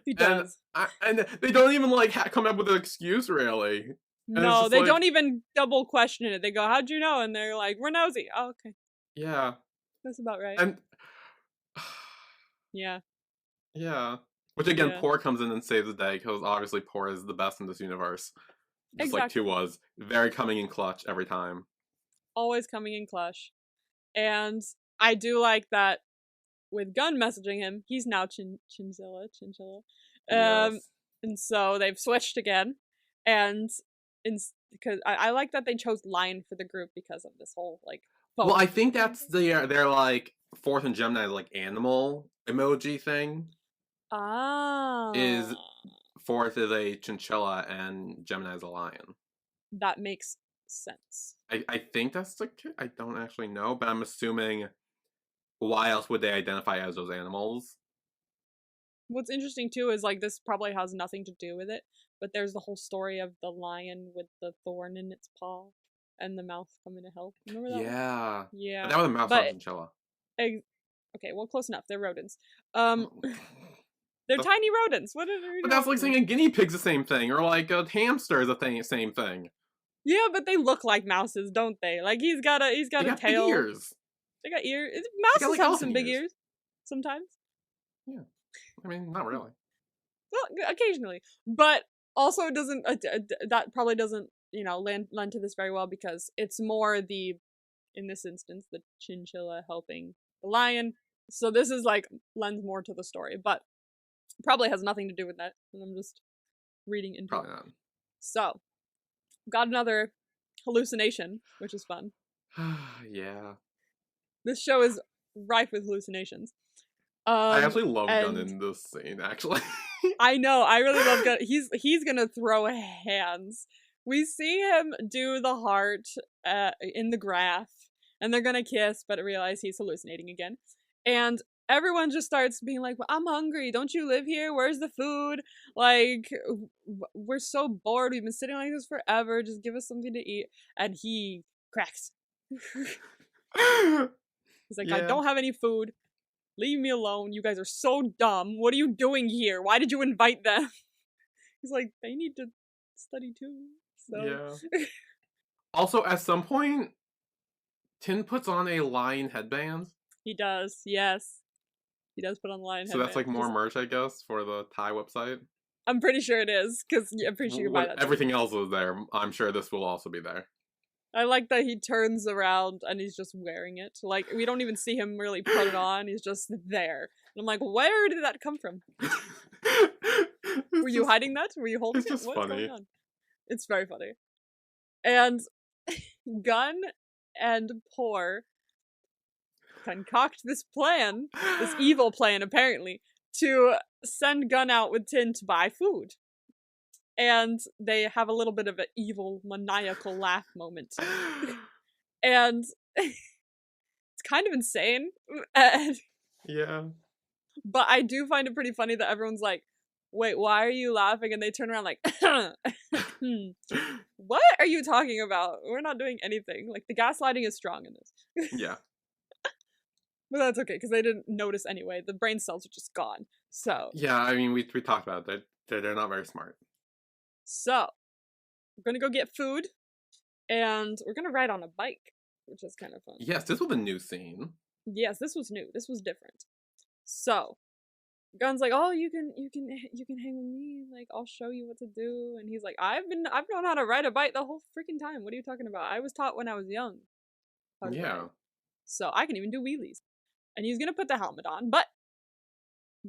He does, and they don't even like come up with an excuse really. No, they don't even double question it. They go, "How'd you know?" And they're like, "We're nosy." Oh, okay. Yeah, that's about right. And yeah. Yeah. Which again, Yeah. Poor comes in and saves the day because obviously Poor is the best in this universe. Just like Exactly. 2 was. Very coming in clutch every time. Always coming in clutch. And I do like that with Gun messaging him, he's now Chinchilla. Yes. And so they've switched again. And because I like that they chose Lion for the group because of this whole like Well, I phone. think that's their like Fourth and Gemini like animal emoji thing. Is Fourth is a chinchilla and Gemini is a lion. That makes sense. I think that's the I don't actually know, but I'm assuming why else would they identify as those animals? What's interesting too is like this probably has nothing to do with it, but there's the whole story of the lion with the thorn in its paw and the mouse coming to help. Remember that Yeah. one? Yeah. But that was a mouse, not a chinchilla. Okay, well, close enough. They're rodents. They're That's, tiny rodents. What are you but that's like saying a guinea pig's the same thing, or like a hamster is the same thing. Yeah, but they look like mouses, don't they? Like he's got a They got tail. big ears. They got ears. Mouses like have some big ears. Sometimes. Yeah, I mean, not really. Well, occasionally, but also it doesn't. That probably doesn't lend to this very well because it's more in this instance the chinchilla helping the lion. So this is like lends more to the story, but probably has nothing to do with that. And I'm just reading into Probably it. not. So got another hallucination, which is fun. Yeah. This show is rife with hallucinations. I actually love Gun in this scene, actually. I know, I really love Gun. He's gonna throw hands. We see him do the heart in the graph, and they're gonna kiss, but realize he's hallucinating again. And everyone just starts being like, well, I'm hungry. Don't you live here? Where's the food? Like, we're so bored. We've been sitting like this forever. Just give us something to eat. And he cracks. He's like, yeah. I don't have any food. Leave me alone. You guys are so dumb. What are you doing here? Why did you invite them? He's like, they need to study too. So. Yeah. Also, at some point, Tin puts on a lion headband. He does, yes. He does put on the lion headband. So that's like more merch, I guess, for the Thai website? I'm pretty sure it is, because I'm pretty sure you can buy that. Everything else is there. I'm sure this will also be there. I like that he turns around and he's just wearing it. Like, we don't even see him really put it on. He's just there. And I'm like, where did that come from? Were you hiding that? Were you holding it? It's just What's funny. going on? It's very funny. And Gun and Poor concoct this plan, this evil plan apparently, to send Gun out with Tin to buy food. And they have a little bit of an evil, maniacal laugh moment. And it's kind of insane. Yeah. But I do find it pretty funny that everyone's like, wait, why are you laughing? And they turn around like, what are you talking about? We're not doing anything. Like, the gaslighting is strong in this. Yeah. But that's okay, because they didn't notice anyway. The brain cells are just gone. So. Yeah, I mean, we talked about it. They're not very smart. So, we're gonna go get food, and we're gonna ride on a bike, which is kind of fun. Yes, this was a new scene. Yes, this was new. This was different. So, Gun's like, "Oh, you can hang with me. Like, I'll show you what to do." And he's like, "I've known how to ride a bike the whole freaking time. What are you talking about? I was taught when I was young. Yeah. Ride. So I can even do wheelies." And he's gonna put the helmet on, but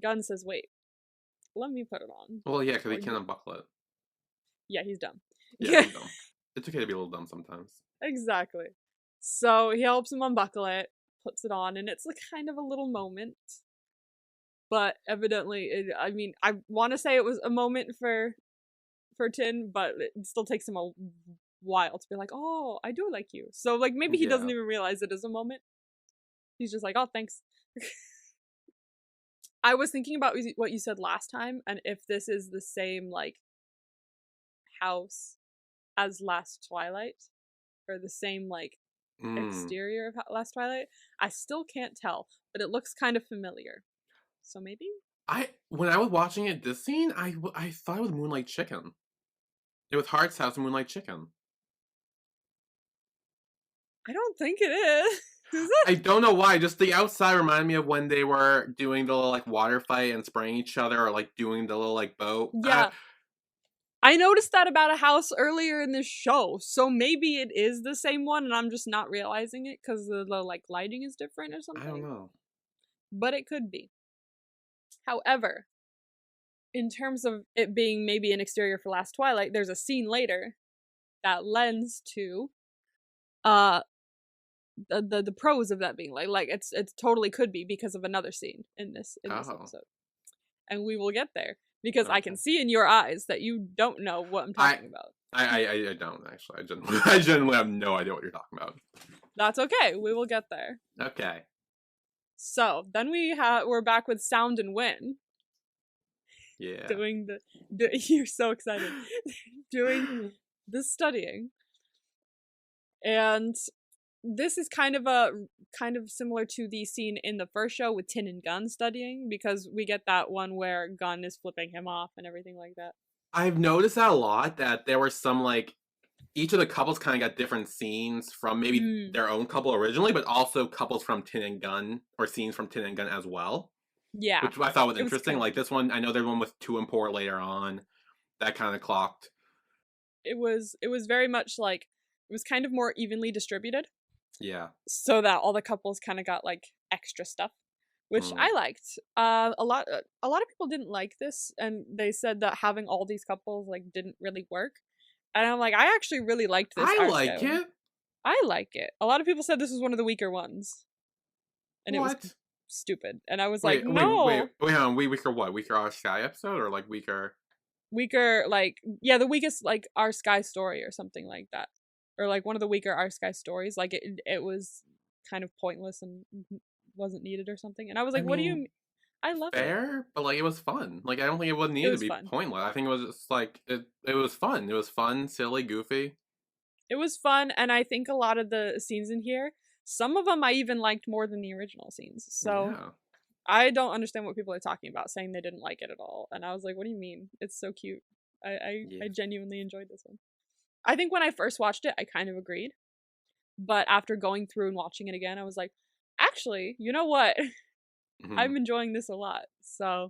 Gun says, "Wait, let me put it on." Well, yeah, because he can't unbuckle it. Yeah, he's dumb. Yeah, he's dumb. It's okay to be a little dumb sometimes. Exactly. So he helps him unbuckle it, puts it on, and it's like kind of a little moment. But evidently, I want to say it was a moment for Tin, but it still takes him a while to be like, oh, I do like you. So like maybe he doesn't even realize it is a moment. He's just like, oh, thanks. I was thinking about what you said last time, and if this is the same like house as Last Twilight, or the same like exterior of Last Twilight, I still can't tell, but it looks kind of familiar. So maybe? When I was watching it, this scene, I thought it was Moonlight Chicken. It was Heart's House and Moonlight Chicken. I don't think it is. Is it? I don't know why. Just the outside reminded me of when they were doing the little like water fight and spraying each other, or like doing the little like boat. Yeah. I noticed that about a house earlier in this show, so maybe it is the same one and I'm just not realizing it because the like lighting is different or something. I don't know. But it could be. However, in terms of it being maybe an exterior for Last Twilight, there's a scene later that lends to the pros of that being like it's totally could be because of another scene in this episode. And we will get there because I can see in your eyes that you don't know what I'm talking about. I don't actually. I genuinely have no idea what you're talking about. That's okay. We will get there. Okay. So then we're back with Sound and Win. Yeah. Doing you're so excited. Doing the studying. And this is kind of similar to the scene in the first show with Tin and Gun studying, because we get that one where Gun is flipping him off and everything like that. I've noticed that a lot, that there were some like each of the couples kind of got different scenes from maybe their own couple originally, but also couples from Tin and Gun, or scenes from Tin and Gun as well. Yeah. Which I thought was interesting. Like this one, I know there's one with Tu and Por later on. That kind of clocked. It was very much like, it was kind of more evenly distributed. Yeah. So that all the couples kind of got like extra stuff, which I liked. A lot of people didn't like this, and they said that having all these couples like didn't really work. And I'm like, I actually really liked this. I like it. I like it. A lot of people said this was one of the weaker ones. And it was stupid. And I was like, no. Wait, hang on. Weaker what? Weaker our Skyy episode, or like weaker? Weaker, like, yeah, the weakest, like, our Skyy story or something like that. Or like one of the weaker our Skyy stories. Like it was kind of pointless and wasn't needed or something. And I was like, what do you mean? I love it. Fair, but like it was fun. Like I don't think it would need to be pointless. I think it was just like it was fun. It was fun, silly, goofy. It was fun, and I think a lot of the scenes in here, some of them I even liked more than the original scenes. So I don't understand what people are talking about, saying they didn't like it at all. And I was like, what do you mean? It's so cute. I genuinely enjoyed this one. I think when I first watched it, I kind of agreed. But after going through and watching it again, I was like, actually, you know what? I'm enjoying this a lot. So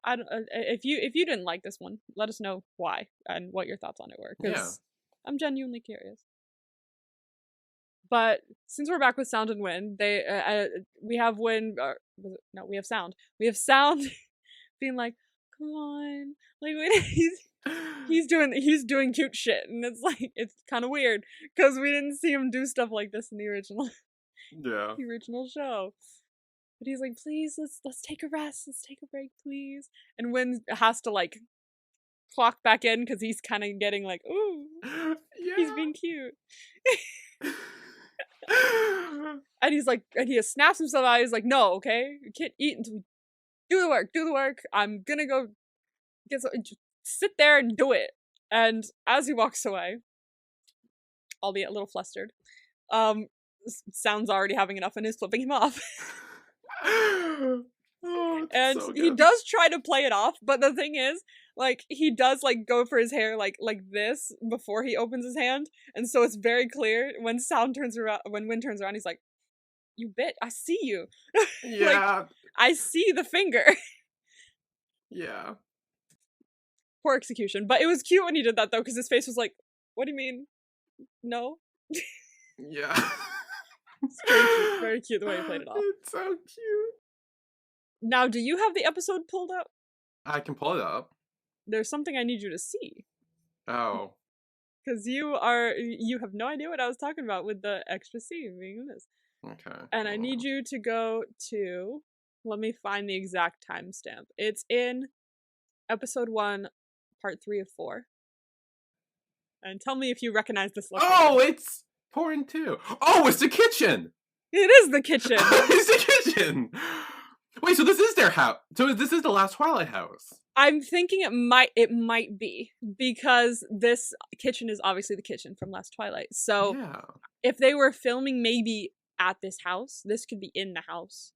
I don't, if you didn't like this one, let us know why and what your thoughts on it were, because I'm genuinely curious. But since we're back with Sound and Win, we have Win. We have Sound. We have Sound being like, "Come on, like he's doing cute shit," and it's like it's kind of weird because we didn't see him do stuff like this in the original. The original show. But he's like, please, let's take a rest. Let's take a break, please. And Win has to like clock back in because he's kind of getting like, ooh, he's being cute. And he's like, and he snaps himself out. He's like, no, okay, you can't eat until we do the work. Do the work. I'm gonna go just sit there and do it. And as he walks away, albeit a little flustered, Sound's already having enough and is flipping him off. And so he does try to play it off, but the thing is, like, he does like go for his hair like this before he opens his hand, and so it's very clear when Sound turns around, when Win turns around, he's like, you bitch, I see you. Like, I see the finger. Yeah. Poor execution, but it was cute when he did that though, because his face was like, what do you mean? No. Yeah. It's very cute the way he played it off. It's so cute. Now, do you have the episode pulled up? I can pull it up. There's something I need you to see. Oh. Because you have no idea what I was talking about with the extra scene being in this. Okay. And I need you to go to, let me find the exact timestamp. It's in episode 1, part 3 of 4. And tell me if you recognize this look. Oh, it's pouring too. Oh, it's the kitchen. It is the kitchen. It's the kitchen. Wait, so this is their house. So this is the last Twilight house. I'm thinking it might be, because this kitchen is obviously the kitchen from Last Twilight. So if they were filming maybe at this house, this could be in the house.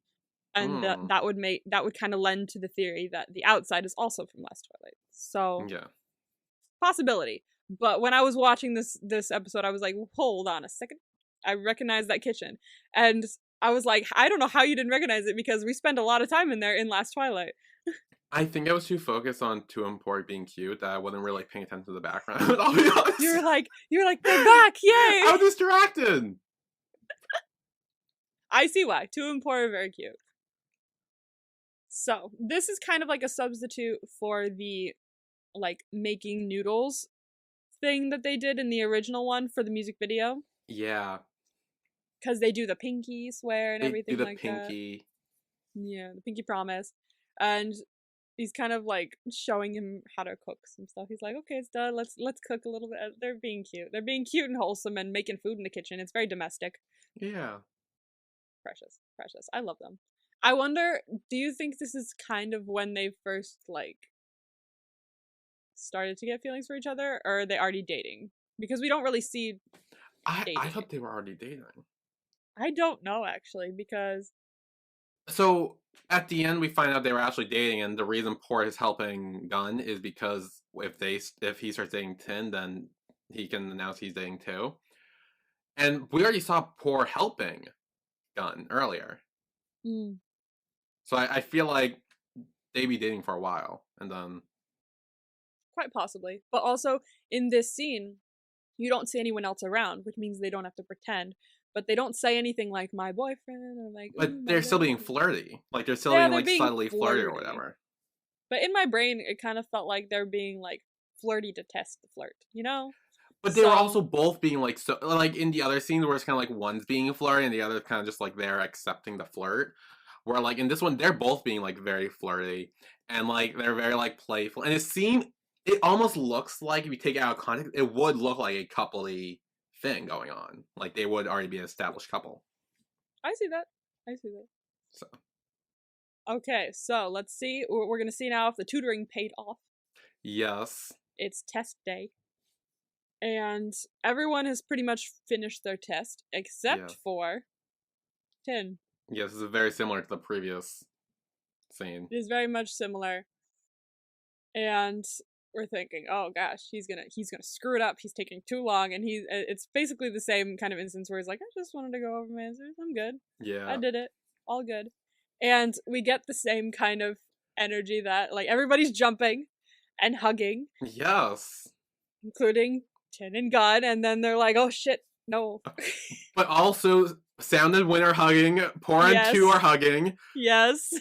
And that would kind of lend to the theory that the outside is also from Last Twilight. So possibility. But when I was watching this episode, I was like, hold on a second. I recognize that kitchen. And I was like, I don't know how you didn't recognize it because we spent a lot of time in there in Last Twilight. I think I was too focused on Tu and Por being cute that I wasn't really paying attention to the background. I'll be honest. You were like, they're back, yay! I was distracted. I see why. Tu and Por are very cute. So, this is kind of like a substitute for the, like, making noodles thing that they did in the original one for the music video. Yeah. Because they do the pinky swear and everything like that. They do the pinky. Yeah, the pinky promise. And he's kind of, like, showing him how to cook some stuff. He's like, okay, it's done. Let's cook a little bit. They're being cute. They're being cute and wholesome and making food in the kitchen. It's very domestic. Yeah. Precious. I love them. I wonder, do you think this is kind of when they first, like, started to get feelings for each other, or are they already dating? Because we don't really see dating. I thought they were already dating. I don't know, actually, because... So, at the end, we find out they were actually dating, and the reason Por is helping Gun is because if he starts dating Tin, then he can announce he's dating too. And we already saw Por helping Gun earlier. Mm. So I feel like they'd be dating for a while, and then... Quite possibly. But also, in this scene, you don't see anyone else around, which means they don't have to pretend. But they don't say anything like, my boyfriend, or like... But they're still being flirty. Like, they're still being, like, subtly flirty or whatever. But in my brain, it kind of felt like they're being, like, flirty to test the flirt, you know? But they were also both being, like, so... Like, in the other scenes where it's kind of like one's being flirty and the other kind of just, like, they're accepting the flirt. Where, like, in this one, they're both being, like, very flirty. And, like, they're very, like, playful. And it almost looks like, if you take it out of context, it would look like a couple-y thing going on. Like, they would already be an established couple. I see that. So. Okay, so let's see. We're going to see now if the tutoring paid off. Yes. It's test day. And everyone has pretty much finished their test, except for Tin. Yes, this is very similar to the previous scene. It is very much similar. And we're thinking, oh gosh, he's gonna screw it up. He's taking too long, and it's basically the same kind of instance where he's like, I just wanted to go over my answers. I'm good. Yeah. I did it. All good. And we get the same kind of energy that, like, everybody's jumping and hugging. Yes. Including Tin and Gun, and then they're like, oh shit, no. But also, Sound and Win are hugging, Por and Tu are hugging. Yes.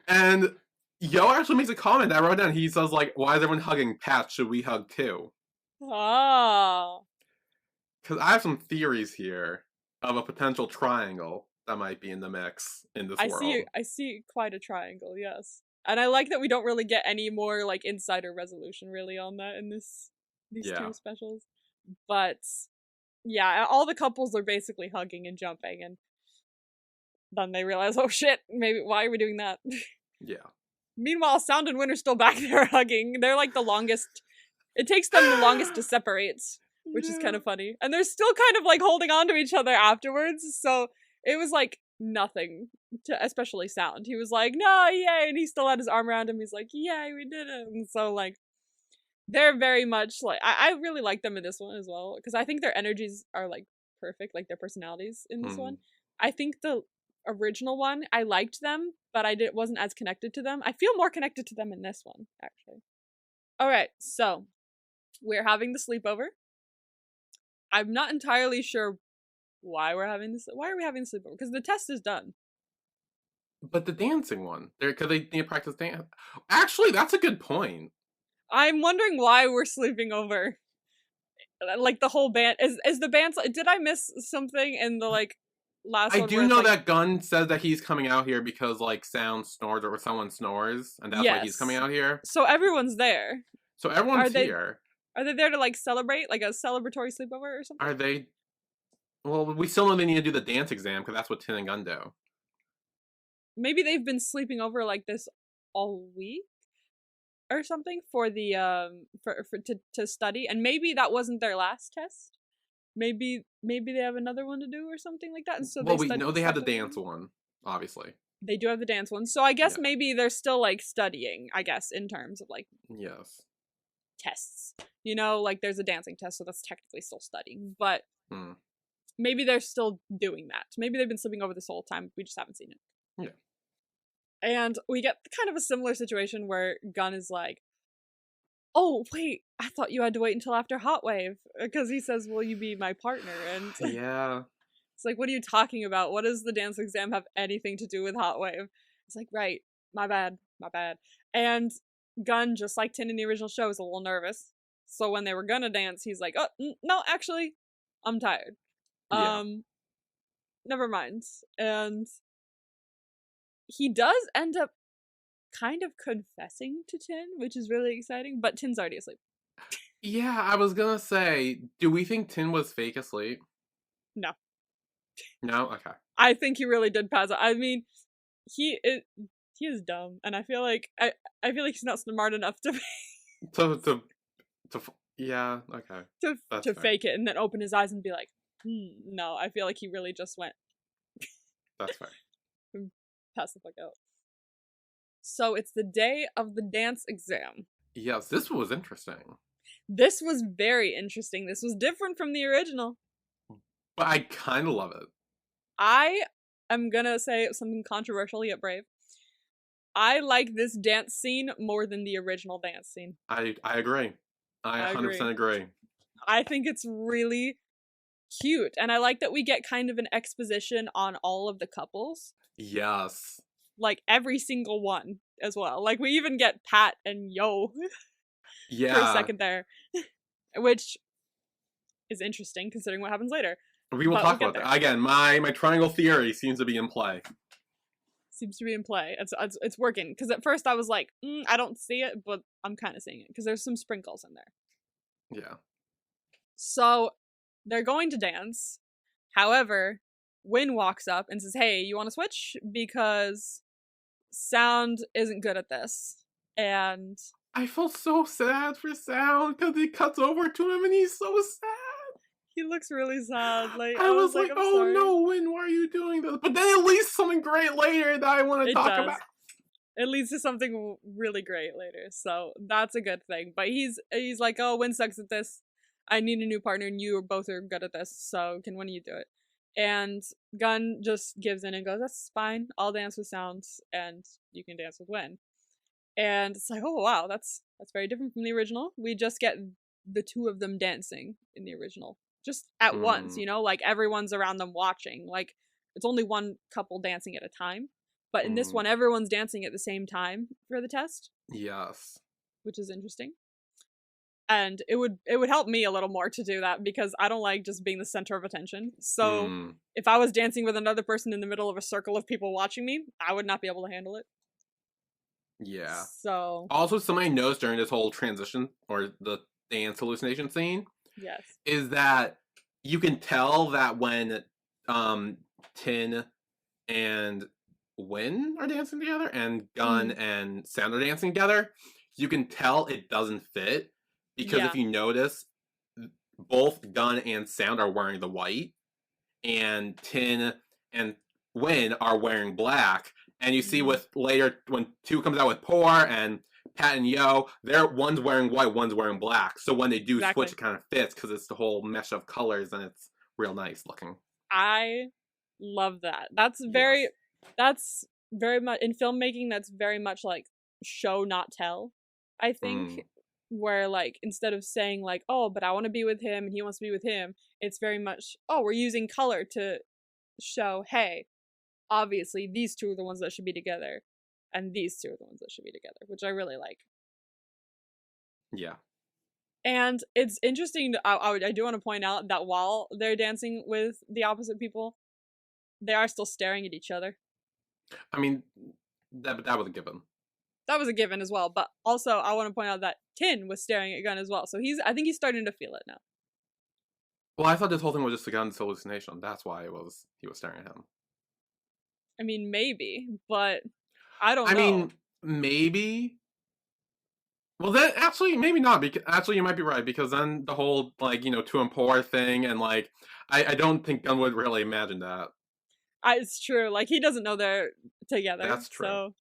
And Yo actually makes a comment that I wrote down. He says, like, why is everyone hugging Pat? Should we hug too? Oh. Because I have some theories here of a potential triangle that might be in the mix in this world. I see quite a triangle, yes. And I like that we don't really get any more, like, insider resolution, really, on that in these two specials. But, yeah, all the couples are basically hugging and jumping, and then they realize, oh shit, maybe, why are we doing that? Yeah. Meanwhile, Sound and Win are still back there hugging. They're like the longest. It takes them the longest to separate, which is kind of funny. And they're still kind of like holding on to each other afterwards. So it was like nothing to, especially Sound. He was like, no, yay. And he still had his arm around him. He's like, yay, we did it. And so like, they're very much like, I really like them in this one as well. Because I think their energies are like perfect, like their personalities in this one. I think the original one, I liked them, but I wasn't as connected to them. I feel more connected to them in this one, actually. Alright, so we're having the sleepover. I'm not entirely sure why we're having this. Why are we having the sleepover? Because the test is done. But the dancing one, because they need to practice dance. Actually, that's a good point. I'm wondering why we're sleeping over. Like the whole band is the band. Did I miss something in the like last? I do know that Gun says that he's coming out here because like Sound snores or someone snores, and that's why he's coming out here. So everyone's there. So everyone's here. Are they there to like celebrate, like a celebratory sleepover or something? Are they? Well, we still know they need to do the dance exam because that's what Tin and Gun do. Maybe they've been sleeping over like this all week or something for the to study, and maybe that wasn't their last test. Maybe they have another one to do or something like that. And so we know they have the dance one, obviously. They do have the dance one, so I guess maybe they're still like studying. I guess in terms of like tests, you know, like there's a dancing test, so that's technically still studying. But maybe they're still doing that. Maybe they've been sleeping over this whole time. We just haven't seen it. Yeah. And we get kind of a similar situation where Gunn is like, oh, wait, I thought you had to wait until after Hot Wave. Because he says, will you be my partner? And Yeah. it's like, what are you talking about? What does the dance exam have anything to do with Hot Wave? It's like, right, my bad. And Gunn, just like Tin in the original show, is a little nervous. So when they were gonna dance, he's like, oh, no, actually, I'm tired. Yeah. Never mind. And he does end up kind of confessing to Tin, which is really exciting, but Tin's already asleep. Yeah, I was gonna say, do we think Tin was fake asleep? No. No? Okay. I think he really did pass out. I mean, he is dumb, and I feel like he's not smart enough to yeah, okay. to fake it and then open his eyes and be like, no, I feel like he really just went. That's fair. Pass the fuck out. So it's the day of the dance exam. Yes, this was interesting. This was very interesting. This was different from the original. But I kind of love it. I am gonna say something controversial yet brave. I like this dance scene more than the original dance scene. I agree. I 100% agree. I think it's really cute. And I like that we get kind of an exposition on all of the couples. Yes. Like every single one as well. Like we even get Pat and Yo for a second there. Which is interesting considering what happens later. We will talk about that. Again, my triangle theory seems to be in play. It's working. Because at first I was like, I don't see it, but I'm kind of seeing it. Because there's some sprinkles in there. Yeah. So they're going to dance. However, Win walks up and says, hey, you want to switch? Because Sound isn't good at this. And I felt so sad for Sound because he cuts over to him and he's so sad. He looks really sad. Like I was like, oh sorry. no, Win, why are you doing this? But then it leads to something great later that I want to talk about. It leads to something really great later, so that's a good thing. But he's like, oh, Win sucks at this. I need a new partner, and you both are good at this, so can one of you do it? And Gunn just gives in and goes, that's fine. I'll dance with Sound, and you can dance with Win. And it's like, oh wow, that's very different from the original. We just get the two of them dancing in the original. Just at once, you know, like everyone's around them watching. Like it's only one couple dancing at a time. But in this one, everyone's dancing at the same time for the test. Yes. Which is interesting. And it would help me a little more to do that because I don't like just being the center of attention. So if I was dancing with another person in the middle of a circle of people watching me, I would not be able to handle it. Yeah. So also something I noticed during this whole transition or the dance hallucination scene. Yes. Is that you can tell that when Tin and Win are dancing together and Gunn and Sound are dancing together, you can tell it doesn't fit because if you notice, both Gunn and Sound are wearing the white and Tin and Win are wearing black. And you see with later when 2 comes out with Poor and Pat and Yo, one's wearing white, one's wearing black. So when they do switch, it kind of fits because it's the whole mesh of colors and it's real nice looking. I love that. That's very much in filmmaking. That's very much like show not tell. I think where like instead of saying like, oh, but I want to be with him and he wants to be with him, it's very much, oh, we're using color to show, hey, obviously these two are the ones that should be together. And these two are the ones that should be together, which I really like. Yeah. And it's interesting, I do want to point out that while they're dancing with the opposite people, they are still staring at each other. I mean, that was a given. That was a given as well, but also I want to point out that Tin was staring at Gunn as well, so I think he's starting to feel it now. Well, I thought this whole thing was just a Gunn's hallucination. That's why he was staring at him. I mean, maybe, but I don't know. I mean, maybe. Well, then actually, maybe not. Because actually, you might be right. Because then the whole like 2 and Poor thing, and like I don't think Gunn would really imagine that. It's true. Like he doesn't know they're together. That's true.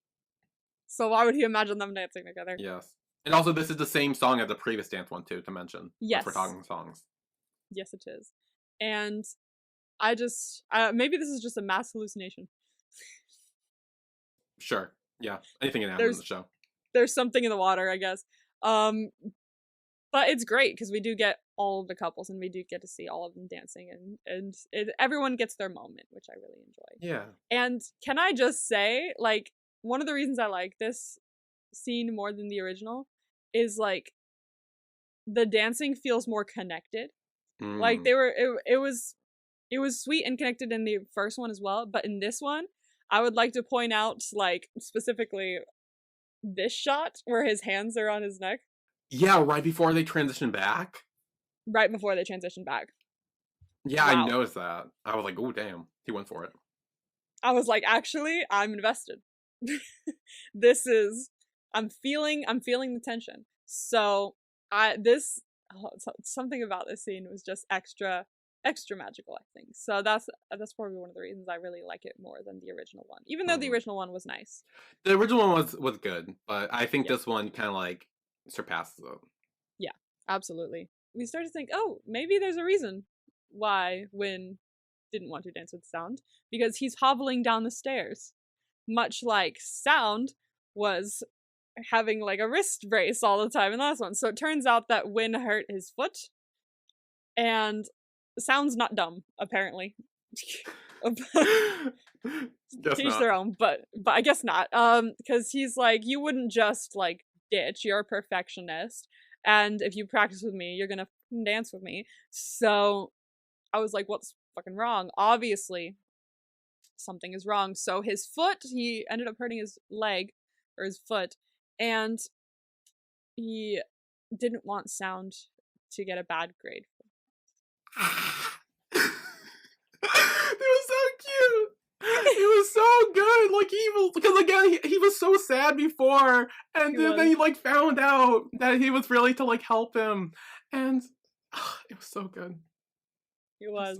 So why would he imagine them dancing together? Yes, and also this is the same song as the previous dance one too. To mention, yes, if we're talking songs. Yes, it is, and I just maybe this is just a mass hallucination. Sure. Yeah. Anything can happen in the show. There's something in the water, I guess. But it's great because we do get all of the couples and we do get to see all of them dancing and everyone gets their moment, which I really enjoy. Yeah. And can I just say, like, one of the reasons I like this scene more than the original is like the dancing feels more connected. Like they were it was sweet and connected in the first one as well, but in this one I would like to point out, like, specifically this shot where his hands are on his neck. Yeah, right before they transition back. Right before they transition back. Yeah, wow. I noticed that. I was like, oh damn, he went for it. I was like, actually, I'm invested. I'm feeling the tension. So something about this scene was just extra magical, I think. So that's probably one of the reasons I really like it more than the original one, even though the original one was nice. The original one was good, but I think this one kind of like surpasses it. Yeah, absolutely. We started to think, oh, maybe there's a reason why Win didn't want to dance with Sound, because he's hobbling down the stairs, much like Sound was having like a wrist brace all the time in the last one. So it turns out that Win hurt his foot, and Sound's not dumb, apparently. Teach their own, but I guess not. Because he's like, you wouldn't just like ditch. You're a perfectionist, and if you practice with me, you're gonna dance with me. So I was like, what's fucking wrong? Obviously, something is wrong. So his foot, he ended up hurting his leg or his foot, and he didn't want Sound to get a bad grade. It was so cute. It was so good. Like, because again, he was so sad before, and then he like found out that he was really to like help him, and it was so good. He was.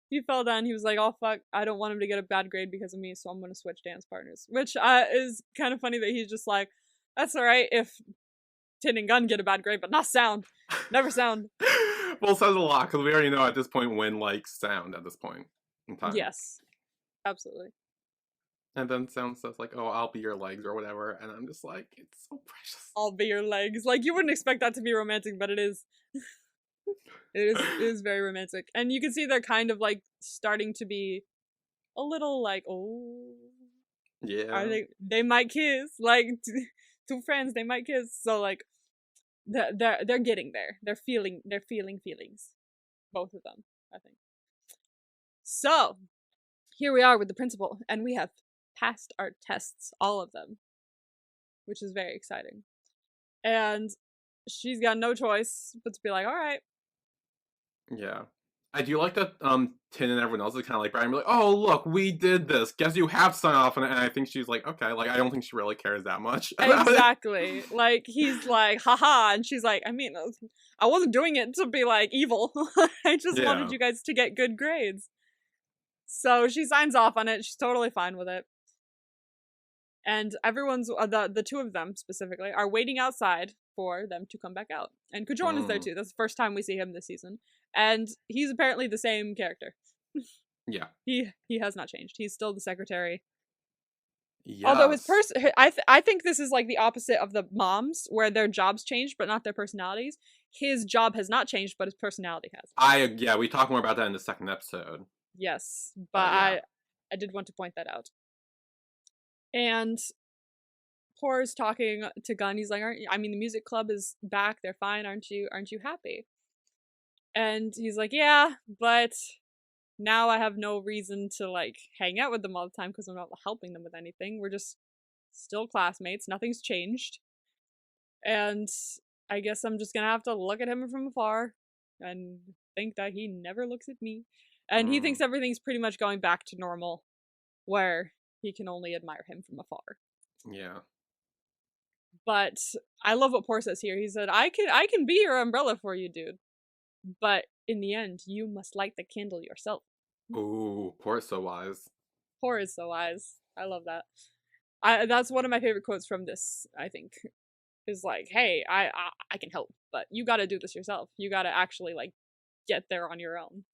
He fell down. He was like, "Oh fuck! I don't want him to get a bad grade because of me, so I'm gonna switch dance partners." Which is kind of funny that he's just like, "That's all right if Tin and Gun get a bad grade, but not Sound. Never Sound." Well, it says a lot because we already know at this point Win likes Sound at this point in time. Yes, absolutely. And then Sound says like, "Oh, I'll be your legs" or whatever, and I'm just like, it's so precious. I'll be your legs. Like, you wouldn't expect that to be romantic, but it is. It is very romantic, and you can see they're kind of like starting to be a little like, oh, yeah, are they might kiss, like two friends, they might kiss. So like they're getting there. They're feeling feelings, both of them, I think. So here we are with the principal, and we have passed our tests, all of them, which is very exciting. And she's got no choice but to be like, all right. Yeah. I do like that Tin and everyone else is kind of like, Brian, be like, oh, look, we did this. Guess you have signed off on it. And I think she's like, okay. Like, I don't think she really cares that much. Exactly. Like, he's like, haha. And she's like, I mean, I wasn't doing it to be, like, evil. I just wanted you guys to get good grades. So she signs off on it. She's totally fine with it. And everyone's, the two of them specifically, are waiting outside for them to come back out. And Kujon is there too. That's the first time we see him this season. And he's apparently the same character. Yeah. He has not changed. He's still the secretary. Yes. Although his I think this is like the opposite of the moms, where their jobs changed but not their personalities. His job has not changed, but his personality has. Yeah, we talk more about that in the second episode. Yes, but I did want to point that out. And Poor's talking to Gun. He's like, the music club is back. They're fine. Aren't you happy? And he's like, yeah, but now I have no reason to like hang out with them all the time because I'm not helping them with anything. We're just still classmates. Nothing's changed. And I guess I'm just gonna have to look at him from afar and think that he never looks at me. And he thinks everything's pretty much going back to normal, where he can only admire him from afar. Yeah. But I love what Poor says here. He said, I can be your umbrella for you, dude. But in the end, you must light the candle yourself. Ooh, Poor is so wise. Poor is so wise. I love that. That's one of my favorite quotes from this, I think. Is like, hey, I can help, but you gotta do this yourself. You gotta actually, like, get there on your own.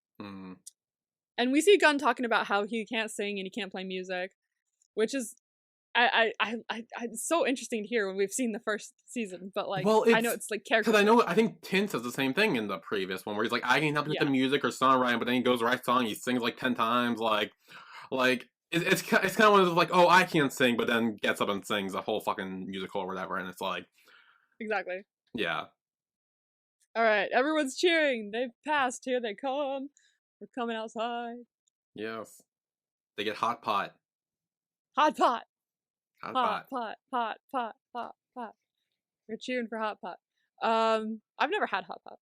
And we see Gunn talking about how he can't sing and he can't play music, which is it's so interesting to hear when we've seen the first season. But like, Well, I know it's like character. because switch. I think Tin says the same thing in the previous one, where he's like, I can help you with the Yeah. music or songwriting, but then he goes write song, he sings like 10 times, it's kind of one of those like, oh, I can't sing, but then gets up and sings a whole fucking musical or whatever, and it's like, Exactly. yeah, All right, everyone's cheering. They've passed. Here they come. We're coming outside. yes, they get hot pot, Hot pot. hot Hot pot. pot. Hot pot. Hot pot. We're cheering for hot pot. I've never had hot pot.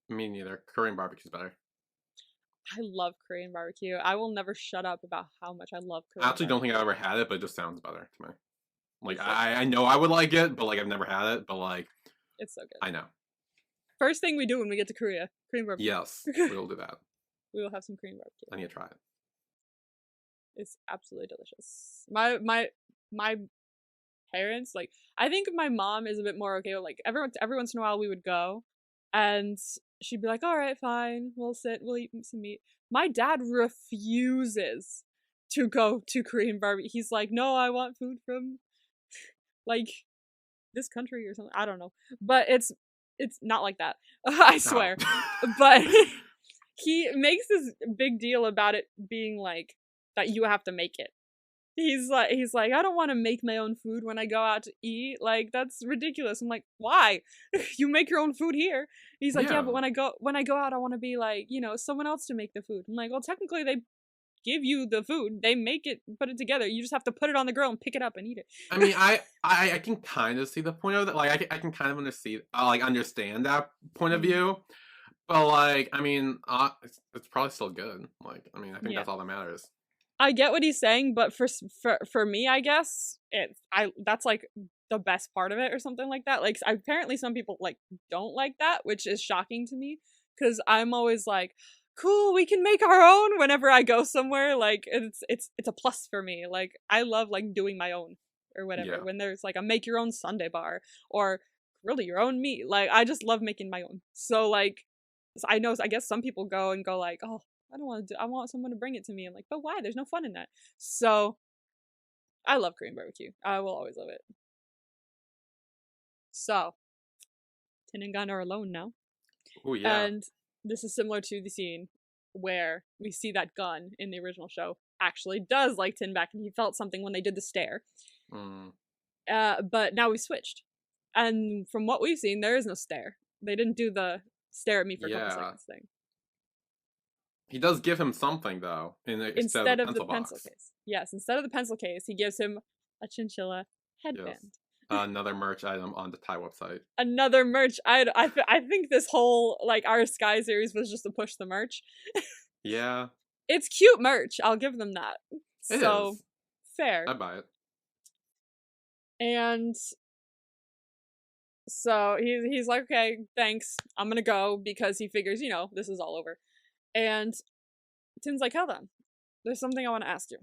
Me neither. Korean barbecue's better. I love Korean barbecue. I will never shut up about how much I love Korean. I actually don't think I've barbecue. ever had it, but it just sounds better to me. Like So I know I would like it, but like I've never had it, but like it's so good. I know. First thing we do when we get to Korea, Korean barbecue. Yes, we'll do that. We will have some Korean barbecue. I need to try it. It's absolutely delicious. My parents, like, I think my mom is a bit more okay with, like, every once in a while we would go and she'd be like, all right, fine, we'll sit, we'll eat some meat. My dad refuses to go to Korean barbecue. He's like, no, I want food from like this country or something. I don't know, but it's not like that. I swear. Oh. But he makes this big deal about it being like that you have to make it. He's like, I don't want to make my own food when I go out to eat. Like, that's ridiculous. I'm like, why? You make your own food here. He's like, yeah, but when I go out, I want to be like, someone else to make the food. I'm like, well, technically they give you the food. They make it, put it together. You just have to put it on the grill and pick it up and eat it. I mean, I can kind of see the point of that. Like, I can kind of understand that point of view. But like, I mean, it's probably still good. Like, I mean, I think that's all that matters. I get what he's saying, but for me, I guess that's like the best part of it or something like that. Like, apparently some people like don't like that, which is shocking to me because I'm always like, cool, we can make our own whenever I go somewhere. Like, it's a plus for me. Like, I love like doing my own or whatever. Yeah. When there's like a make your own Sunday bar or really your own meat. Like, I just love making my own. So like, I guess some people go like, oh, I don't want to I want someone to bring it to me. I'm like, but why? There's no fun in that. So I love Korean barbecue. I will always love it. So Tin and Gun are alone now. Oh yeah. And this is similar to the scene where we see that Gun in the original show actually does like Tin back and he felt something when they did the stare. But now we switched. And from what we've seen, there is no stare. They didn't do the stare at me for a couple seconds thing. He does give him something though, instead of the pencil case. Yes, instead of the pencil case, he gives him a chinchilla headband. Yes. Another merch item on the Thai website. Another merch item. I think this whole like our Skyy series was just to push the merch. Yeah. It's cute merch. I'll give them that. It is. Fair. I buy it. And so he's like, okay, thanks. I'm gonna go because he figures, this is all over. And Tin's like, hold on, there's something I want to ask you.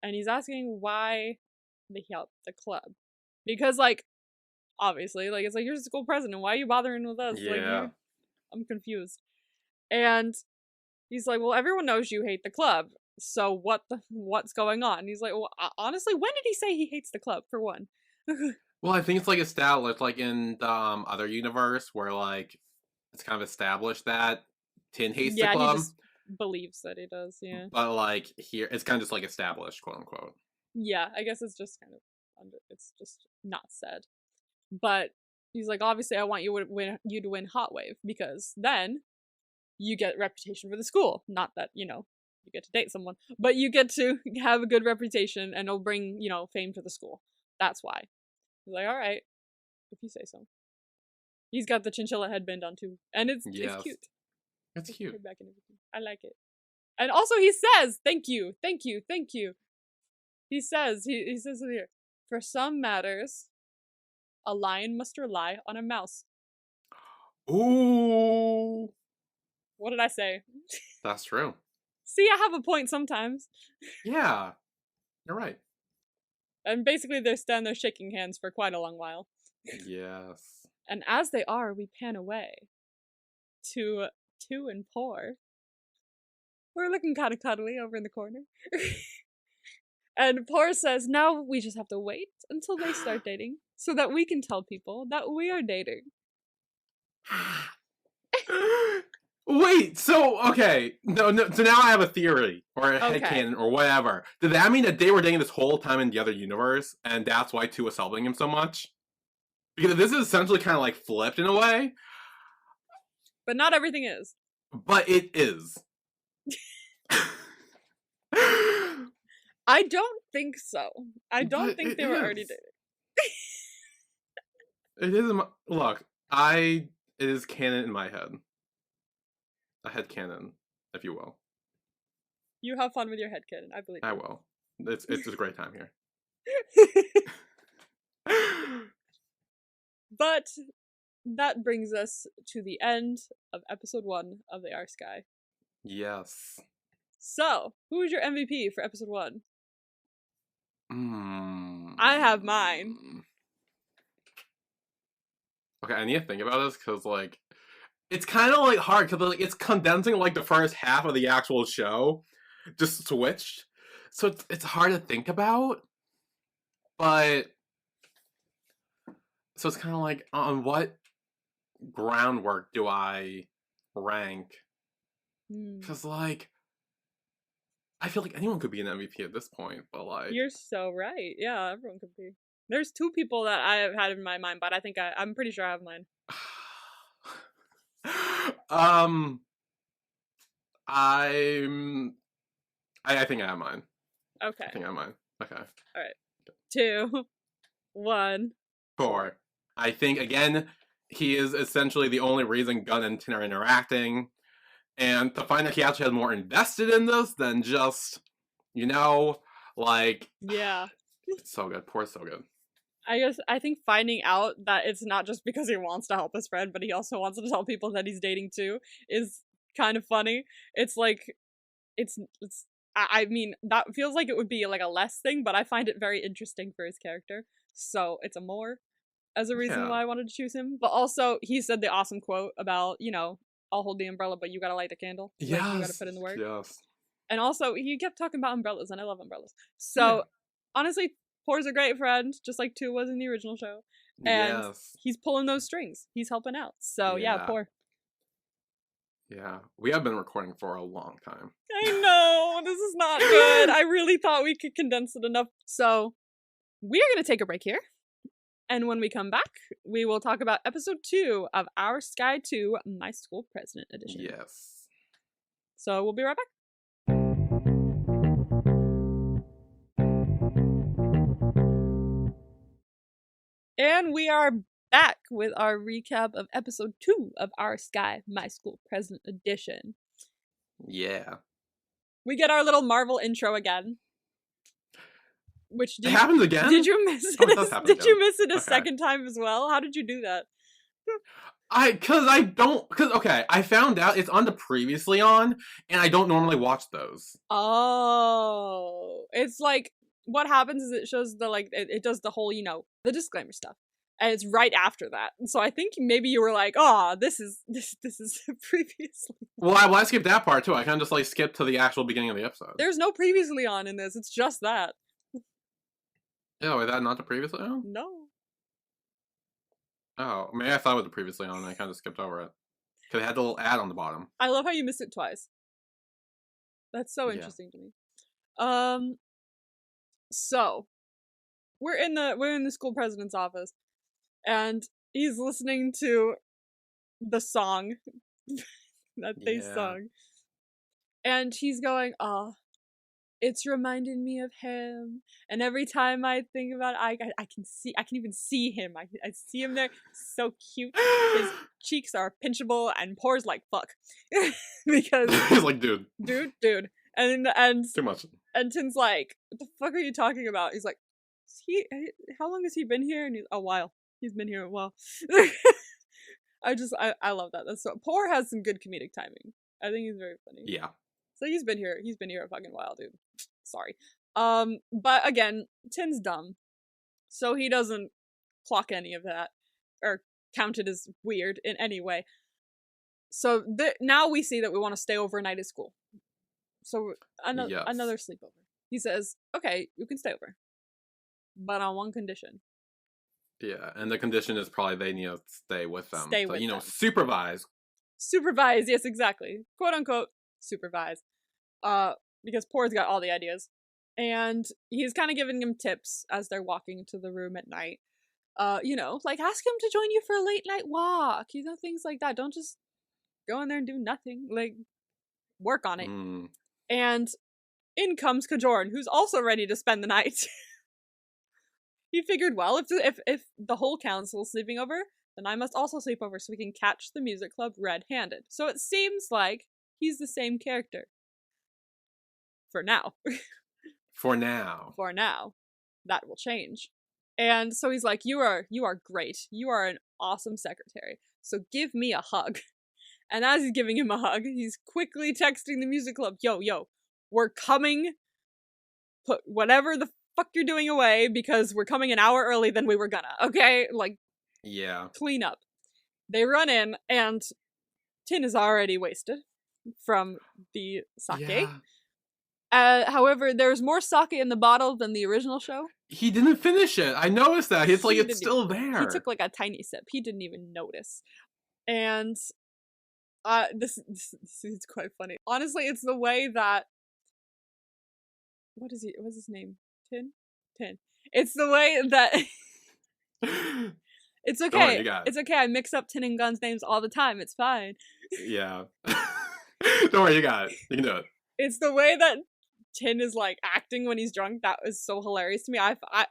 And he's asking why they helped the club. Because, like, obviously, like, it's like, you're the school president, why are you bothering with us? Yeah. Like, I'm confused. And he's like, well, everyone knows you hate the club, so what's going on? And he's like, well, honestly, when did he say he hates the club, for one? Well, I think it's, like, established, like, in the other universe, where, like, it's kind of established that Tin hates the club. Yeah, he just believes that he does, yeah. But, like, here, it's kind of just, like, established, quote-unquote. Yeah, I guess it's just kind of it's just not said. But he's like, obviously, I want you to win Hot Wave, because then you get reputation for the school. Not that, you get to date someone, but you get to have a good reputation, and it'll bring, fame to the school. That's why. He's like, all right, if you say so. He's got the chinchilla headband on, too, and it's cute. It's cute. Back and everything. I like it. And also he says, thank you, thank you, thank you. He says it here. For some matters, a lion must rely on a mouse. Ooh. What did I say? That's true. See, I have a point sometimes. Yeah. You're right. And basically they're standing there shaking hands for quite a long while. Yes. And as they are, we pan away to 2 and 4. We're looking kind of cuddly over in the corner. And Por says, now we just have to wait until they start dating so that we can tell people that we are dating. Wait, so, okay. No, so now I have a theory, or a headcanon, or whatever. Did that mean that they were dating this whole time in the other universe, and that's why 2 was helping him so much? Because this is essentially kind of like flipped in a way. But not everything is. But it is. I don't think so. I don't think they were already dating. It is. Look, it is canon in my head. A head canon, if you will. You have fun with your head canon, I believe. I will. It's a great time here. But that brings us to the end of episode 1 of the Our Skyy. Yes. So, who is your MVP for episode 1? I have mine. Okay, I need to think about this because, like, it's kind of like hard because like it's condensing like the first half of the actual show, just switched, so it's hard to think about. But so it's kind of like on what groundwork do I rank? Because like I feel like anyone could be an MVP at this point, but like you're so right. Yeah, everyone could be. There's 2 people that I have had in my mind, but I think I'm pretty sure I have mine. I think I have mine. Okay. I think I have mine. Okay. All right. 2, 1. Por. I think again, he is essentially the only reason Gun and Tin are interacting, and to find that he actually has more invested in this than just, like yeah, it's so good. Por's so good. I think finding out that it's not just because he wants to help his friend, but he also wants to tell people that he's dating too is kind of funny. It's like, I mean, that feels like it would be like a less thing, but I find it very interesting for his character. So it's a more as a reason why I wanted to choose him. But also, he said the awesome quote about, I'll hold the umbrella, but you gotta light the candle. Yes. Like, you gotta put in the work. Yes. And also, he kept talking about umbrellas, and I love umbrellas. So, honestly, Por's a great friend, just like 2 was in the original show. And he's pulling those strings. He's helping out. So, yeah, Por. Yeah. We have been recording for a long time. I know. This is not good. I really thought we could condense it enough. So, we are going to take a break here. And when we come back, we will talk about episode 2 of Our Skyy 2, My School President Edition. Yes. So, we'll be right back. And we are back with our recap of episode 2 of Our Skyy, My School President Edition. Yeah. We get our little Marvel intro again. Which it happens again? Did you miss it? Did you miss it a second time as well? How did you do that? I found out it's on the previously on, and I don't normally watch those. Oh. It's like, what happens is it shows the, like, it does the whole, the disclaimer stuff. And it's right after that. And so I think maybe you were like, oh, this is previously. Well, I skipped that part too. I kind of just like skipped to the actual beginning of the episode. There's no previously on in this. It's just that. Oh, is that not the previously on? No. Oh, maybe I thought it was the previously on and I kind of skipped over it. Because it had the little ad on the bottom. I love how you missed it twice. That's so interesting to me. So we're in the school president's office, and he's listening to the song that they sung, and he's going, "Oh, it's reminding me of him." And every time I think about it, I can even see him. I see him there, so cute. His cheeks are pinchable, and Por's like, "Fuck," because he's like, dude, and too much. And Tin's like, "What the fuck are you talking about?" He's like, how long has he been here? And he's, a while. He's been here a while. I love that. That's so, Por has some good comedic timing. I think he's very funny. Yeah. So he's been here a fucking while, dude. Sorry. But again, Tin's dumb. So he doesn't clock any of that, or count it as weird in any way. So now we see that we want to stay overnight at school. So another sleepover. He says, okay, you can stay over, but on one condition. Yeah, and the condition is probably they need to stay with them. Stay with them. Supervise. Supervise, yes, exactly. Quote unquote, supervise. Because Poor's got all the ideas. And he's kind of giving him tips as they're walking to the room at night. Like ask him to join you for a late night walk. Things like that. Don't just go in there and do nothing. Like, work on it. And in comes Kajorn, who's also ready to spend the night. He figured, well, if the whole council is sleeping over, then I must also sleep over so we can catch the music club red-handed. So it seems like he's the same character. For now. For now. For now. That will change. And so he's like, you are great. You are an awesome secretary. So give me a hug. And as he's giving him a hug, he's quickly texting the music club, yo, we're coming. Put whatever the fuck you're doing away because we're coming an hour early than we were gonna, okay? Like, yeah. Clean up. They run in, and Tin is already wasted from the sake. Yeah. However, there's more sake in the bottle than the original show. He didn't finish it. I noticed that. It's like it's still there. He took like a tiny sip. He didn't even notice. And this is quite funny. Honestly, it's the way that what's his name? Tin? It's the way that it's okay. It's okay. I mix up Tin and Gun's names all the time. It's fine. Yeah. Don't worry, you got it. You can do it. It's the way that Tin is like acting when he's drunk. That was so hilarious to me.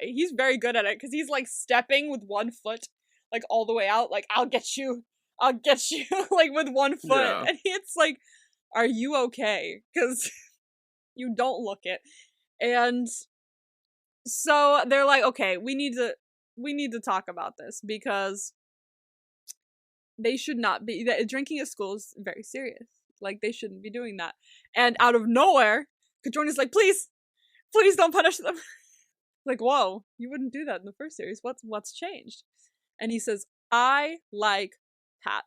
He's very good at it because he's like stepping with one foot like all the way out. Like, I'll get you like with one foot. Yeah. And it's like, are you okay? Because you don't look it. And so they're like, okay, we need to talk about this because they should not be drinking at school is very serious. Like, they shouldn't be doing that. And out of nowhere, Kajorn is like, please don't punish them. Like, whoa, you wouldn't do that in the first series. What's changed? And he says, I like Pat.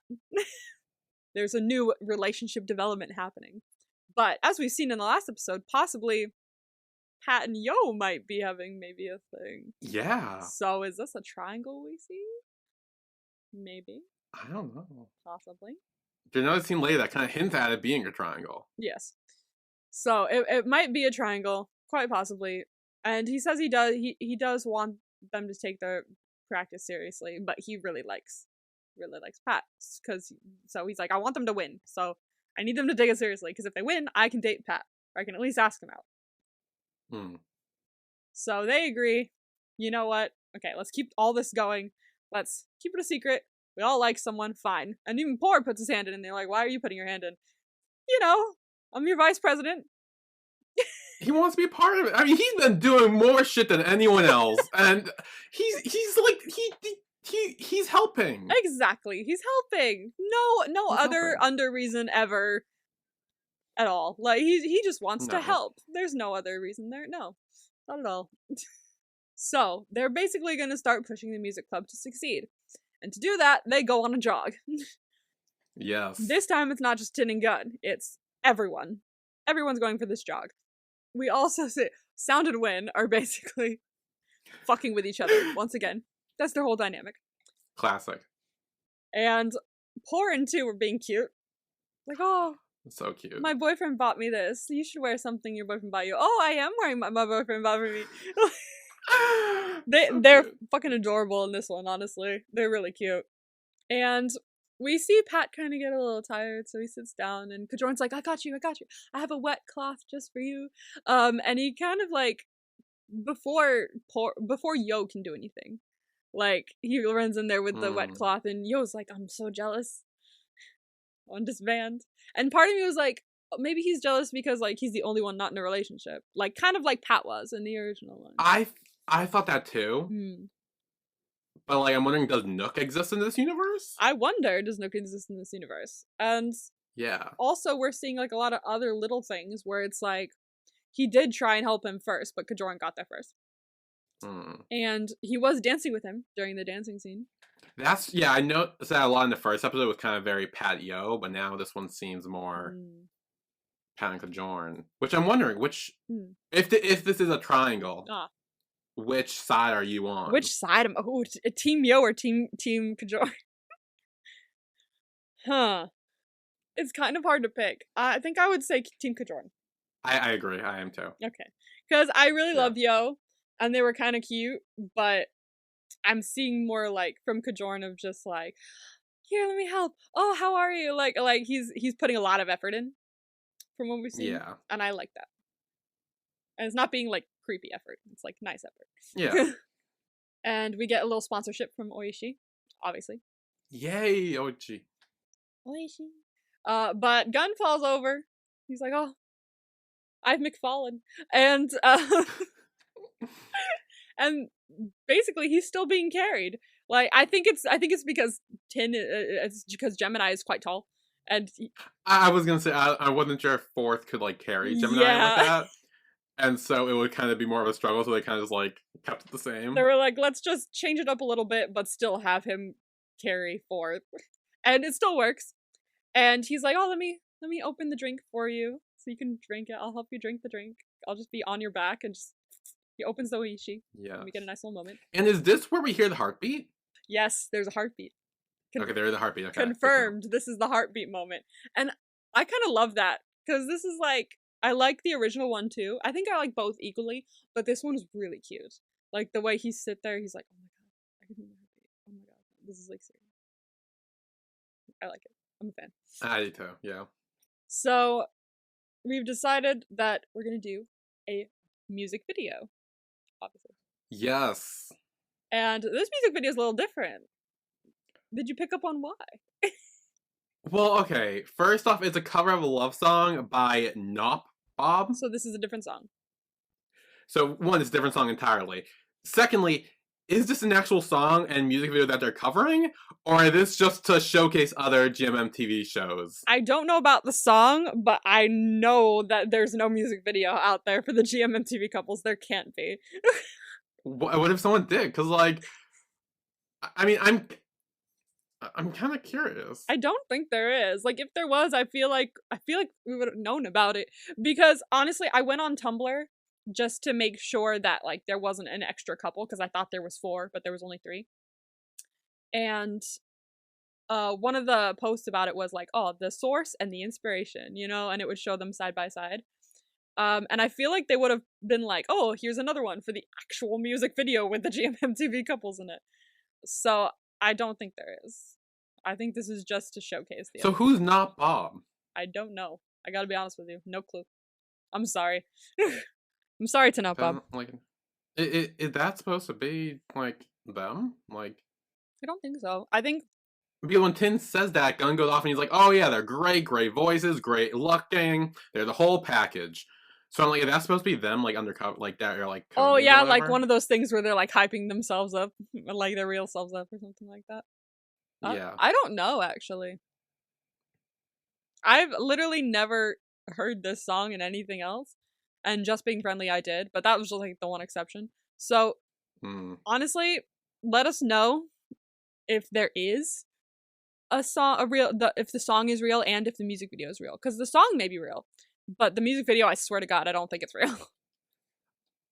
There's a new relationship development happening. But as we've seen in the last episode, possibly Pat and Yo might be having maybe a thing. Yeah. So is this a triangle we see? Maybe. I don't know. Possibly. There's another scene later that kind of hints at it being a triangle. Yes. So it might be a triangle, quite possibly. And he says he does want them to take their practice seriously, but he really likes Pat, so he's like, I want them to win, so I need them to take it seriously, because if they win, I can date Pat, or I can at least ask him out. So they agree, you know what, okay, let's keep all this going, let's keep it a secret, we all like someone, fine. And even Poor puts his hand in, and they're like, why are you putting your hand in? I'm your vice president. He wants to be part of it. I mean, he's been doing more shit than anyone else, and he's like he's helping. Exactly, he's helping. No he's other helping. Under reason ever at all. Like he just wants to help. There's no other reason there. No, not at all. So they're basically going to start pushing the music club to succeed, and to do that, they go on a jog. Yes. This time, it's not just Tin and Gun. It's everyone. Everyone's going for this jog. We also see Sound and Win are basically fucking with each other once again. That's their whole dynamic. Classic. And Poor and Two were being cute. Like, oh, so cute. My boyfriend bought me this. You should wear something your boyfriend bought you. Oh, I am wearing my boyfriend bought for me. They're cute. Fucking adorable in this one, honestly. They're really cute. And we see Pat kind of get a little tired, so he sits down, and Kajorn's like, I got you. I have a wet cloth just for you. And he kind of like, before Yo can do anything, like, he runs in there with the wet cloth, and Yo's like, I'm so jealous. On this band. And part of me was like, maybe he's jealous because, like, he's the only one not in a relationship. Like, kind of like Pat was in the original one. I thought that too. But, like, I'm wondering, does Nook exist in this universe? I wonder, does Nook exist in this universe? And yeah. Also, we're seeing, like, a lot of other little things where it's like, he did try and help him first, but Kajorn got there first. And he was dancing with him during the dancing scene. I noticed that a lot in the first episode was kind of very Pat Yo, but now this one seems more Pat and Kajorn. Which I'm wondering, if this is a triangle, which side are you on? Which side am I? Team Yo or Team Kajorn? Huh. It's kind of hard to pick. I think I would say Team Kajorn. I agree. I am too. Okay. Because I really loved Yo, and they were kind of cute, but I'm seeing more like from Kajorn of just like, here, let me help. Oh, how are you? Like he's putting a lot of effort in from what we've seen. Yeah. And I like that. And it's not being like creepy effort. It's like nice effort. Yeah. And we get a little sponsorship from Oishi, obviously. Yay, Oishi. Oishi. But Gun falls over. He's like, oh, I've McFallen. And and basically he's still being carried. Like I think it's because it's because Gemini is quite tall, and I was gonna say I wasn't sure if Fourth could like carry Gemini like that, and so it would kind of be more of a struggle. So they kind of just like kept it the same. They were like, let's just change it up a little bit, but still have him carry Fourth, and it still works. And he's like, oh, let me open the drink for you so you can drink it. I'll help you drink the drink. I'll just be on your back and just. He opens the Oishi. Yeah. And we get a nice little moment. And is this where we hear the heartbeat? Yes, there's a heartbeat. Okay, there is a heartbeat. Okay. Confirmed. This is the heartbeat moment. And I kind of love that. Because this is like, I like the original one too. I think I like both equally. But this one is really cute. Like the way he sit there, he's like, oh my god, I can hear my heartbeat. Oh my god, this is like serious. I like it. I'm a fan. I do too, yeah. So, we've decided that we're going to do a music video. Obviously. Yes. And this music video is a little different. Did you pick up on why? Well, okay. First off, it's a cover of a love song by Nop Bob. So this is a different song. So one, it's a different song entirely. Secondly, is this an actual song and music video that they're covering? Or is this just to showcase other GMM TV shows? I don't know about the song, but I know that there's no music video out there for the GMM TV couples. There can't be. What if someone did? Because, like, I mean, I'm kind of curious. I don't think there is. Like, if there was, I feel like we would have known about it. Because, honestly, I went on Tumblr just to make sure that, like, there wasn't an extra couple, because I thought there was 4, but there was only 3. And one of the posts about it was like, oh, the source and the inspiration, you know, and it would show them side by side. And I feel like they would have been like, oh, here's another one for the actual music video with the GMM TV couples in it. So I don't think there is. I think this is just to showcase the. So who's not Bob? I don't know. I gotta be honest with you. No clue. I'm sorry. I'm sorry to not Bob. Like, is that supposed to be like them? Like, I don't think so. I think because when Tin says that, Gun goes off and he's like, "Oh yeah, they're great voices, great looking. They're the whole package." So I'm like, is that supposed to be them, like undercover, like that, or like? Oh yeah, like one of those things where they're like hyping themselves up, like their real selves up, or something like that. Yeah. I don't know actually. I've literally never heard this song in anything else, and Just Being Friendly I did, but that was just like the one exception. So honestly, let us know if there is a song, if the song is real and if the music video is real, because the song may be real, but the music video, I swear to God, I don't think it's real.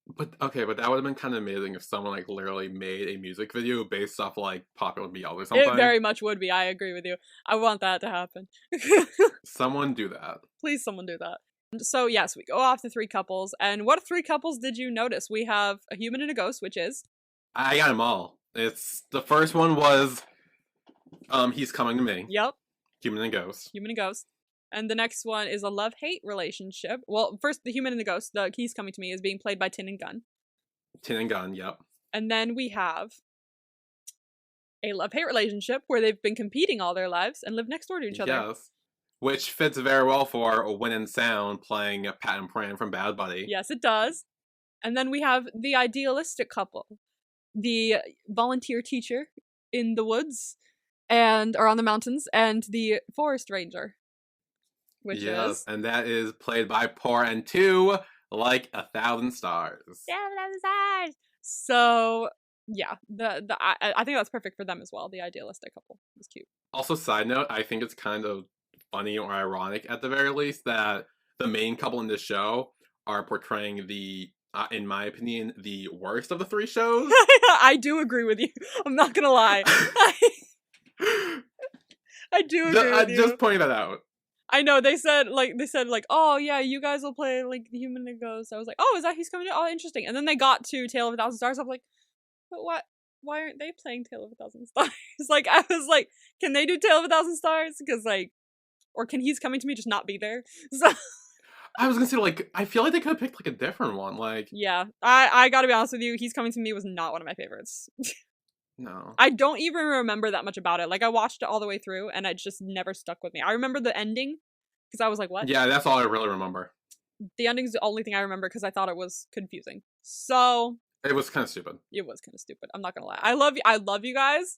But okay, but that would have been kind of amazing if someone like literally made a music video based off like popular BL or something. It very much would be. I agree with you. I want that to happen. Someone do that. Please, someone do that. So yes, we go off the 3 couples, and what 3 couples did you notice? We have a human and a ghost, which is. I got them all. It's the first one was, He's Coming to Me. Yep. Human and ghost. Human and ghost. And the next one is a love-hate relationship. Well, first, the human and the ghost, the He's Coming to Me, is being played by Tin and Gun. Tin and Gun, yep. And then we have a love-hate relationship where they've been competing all their lives and live next door to each other. Yes. Which fits very well for Win and Sound playing Pat and Pran from Bad Buddy. Yes, it does. And then we have the idealistic couple. The volunteer teacher in the woods or on the mountains, and the forest ranger. Which is? And that is played by Poor and 2, like 1,000 stars. 1,000 stars! So, yeah, I think that's perfect for them as well. The idealistic couple is cute. Also, side note, I think it's kind of funny or ironic, at the very least, that the main couple in this show are portraying the, in my opinion, the worst of the 3 shows. I do agree with you. I'm not gonna lie. I do agree with you. Just pointing that out. I know, they said, oh, yeah, you guys will play, like, the Human and Ghost. I was like, oh, is that he's coming to? Oh, interesting. And then they got to Tale of a Thousand Stars. I'm like, but what? Why aren't they playing Tale of a Thousand Stars? Like, I was like, can they do Tale of a Thousand Stars? Because, like, or can He's Coming to Me just not be there? So I was gonna say, like, I feel like they could have picked, like, a different one, like... Yeah, I gotta be honest with you, He's Coming to Me was not one of my favorites. No. I don't even remember that much about it. Like, I watched it all the way through, and it just never stuck with me. I remember the ending, because I was like, what? Yeah, that's all I really remember. The ending's the only thing I remember, because I thought it was confusing. So... It was kind of stupid. It was kind of stupid. I'm not gonna lie. I love you guys.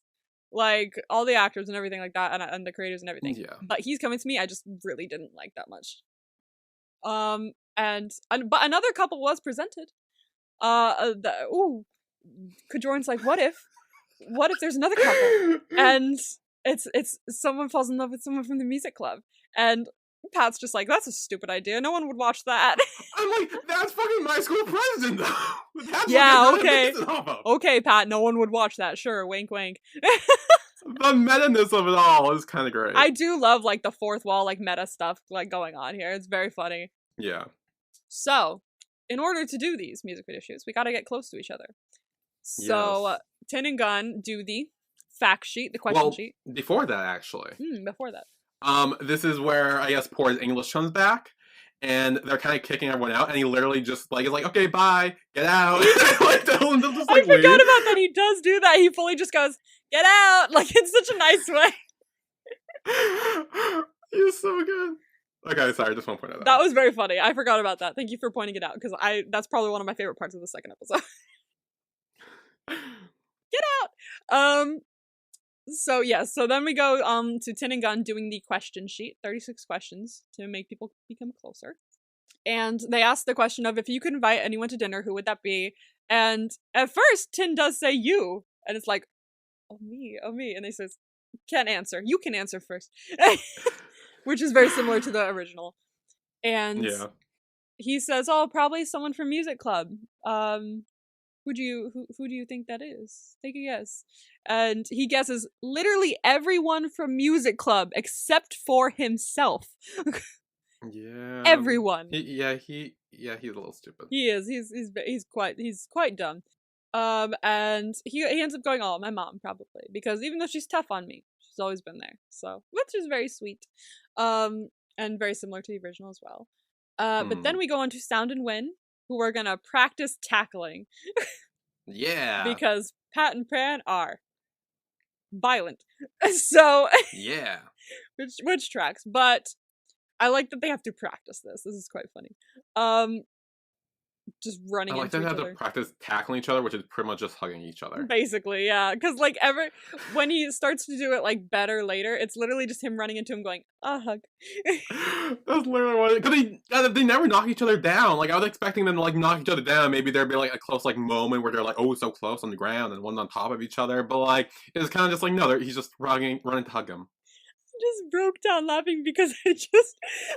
Like, all the actors and everything like that, and the creators and everything. Yeah. But He's Coming to Me, I just really didn't like that much. But another couple was presented. Kajorn's like, what if there's another couple? And it's someone falls in love with someone from the music club. And Pat's just like, that's a stupid idea. No one would watch that. I'm like, that's fucking my school president, though. That's okay. Okay, Pat, no one would watch that. Sure, wink, wink. The meta-ness of it all is kind of great. I do love, like, the fourth wall, like, meta stuff, like, going on here. It's very funny. Yeah. So, in order to do these music video shoots, we gotta get close to each other. So, yes. Tin and Gun do the fact sheet, the question sheet. Before that, actually. Before that. This is where, I guess, Poor's English comes back, and they're kind of kicking everyone out, and he literally just, like, is like, okay, bye, get out. Like, tells them to just, like, I forgot about that. He does do that. He fully just goes, get out! Like, in such a nice way. He's so good. Okay, sorry, just one point out. That was very funny. I forgot about that. Thank you for pointing it out, because that's probably one of my favorite parts of the second episode. Get out! So yeah, so then we go to Tin and Gun doing the question sheet, 36 questions to make people become closer. And they ask the question of, if you could invite anyone to dinner, who would that be? And at first, Tin does say you, and it's like, oh me, and they says, can't answer. You can answer first. Which is very similar to the original. And yeah. He says, oh, probably someone from Music Club. Who do you think that is? Take a guess. And he guesses literally everyone from Music Club except for himself. Yeah. Everyone. He's a little stupid. He is. He's quite dumb. And he ends up going, oh, my mom probably, because even though she's tough on me, she's always been there. So, which is very sweet. And very similar to the original as well. But then we go on to Sound and Win, who are gonna practice tackling. Yeah. Because Pat and Pran are violent. So yeah. which tracks. But I like that they have to practice this. This is quite funny. Just running into each other. I like that they have to practice tackling each other, which is pretty much just hugging each other. Basically, yeah. Because, like, when he starts to do it, like, better later, it's literally just him running into him going, a hug. That's literally what because they never knock each other down. Like, I was expecting them to, like, knock each other down. Maybe there'd be, like, a close, like, moment where they're, like, oh, so close on the ground and one's on top of each other. But, like, it's kind of just like, no, he's just running to hug him. Just broke down laughing because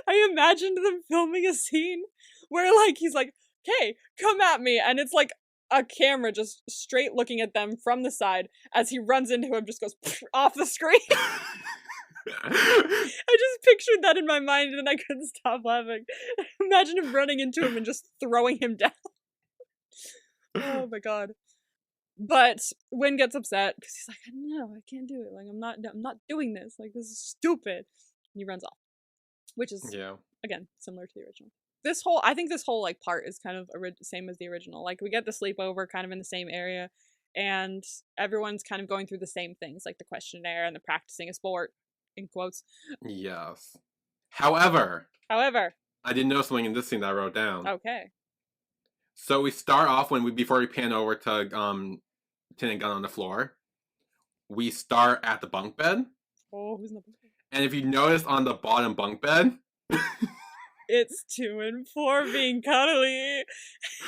I imagined them filming a scene where, like, he's like, hey, come at me, and it's like a camera just straight looking at them from the side as he runs into him, just goes off the screen. I just pictured that in my mind and I couldn't stop laughing. Imagine him running into him and just throwing him down. Oh my god. But Win gets upset because he's like, no, I can't do it. Like, I'm not doing this. Like, this is stupid. And he runs off. Which is, again, similar to the original. I think this whole, like, part is kind of same as the original. Like, we get the sleepover kind of in the same area, and everyone's kind of going through the same things, like the questionnaire and the practicing a sport, in quotes. Yes. However, I did know something in this scene that I wrote down. Okay. So we start off before we pan over to Tin and Gun on the floor. We start at the bunk bed. Oh, who's in the bunk bed? And if you notice on the bottom bunk bed, it's 2 and 4 being cuddly.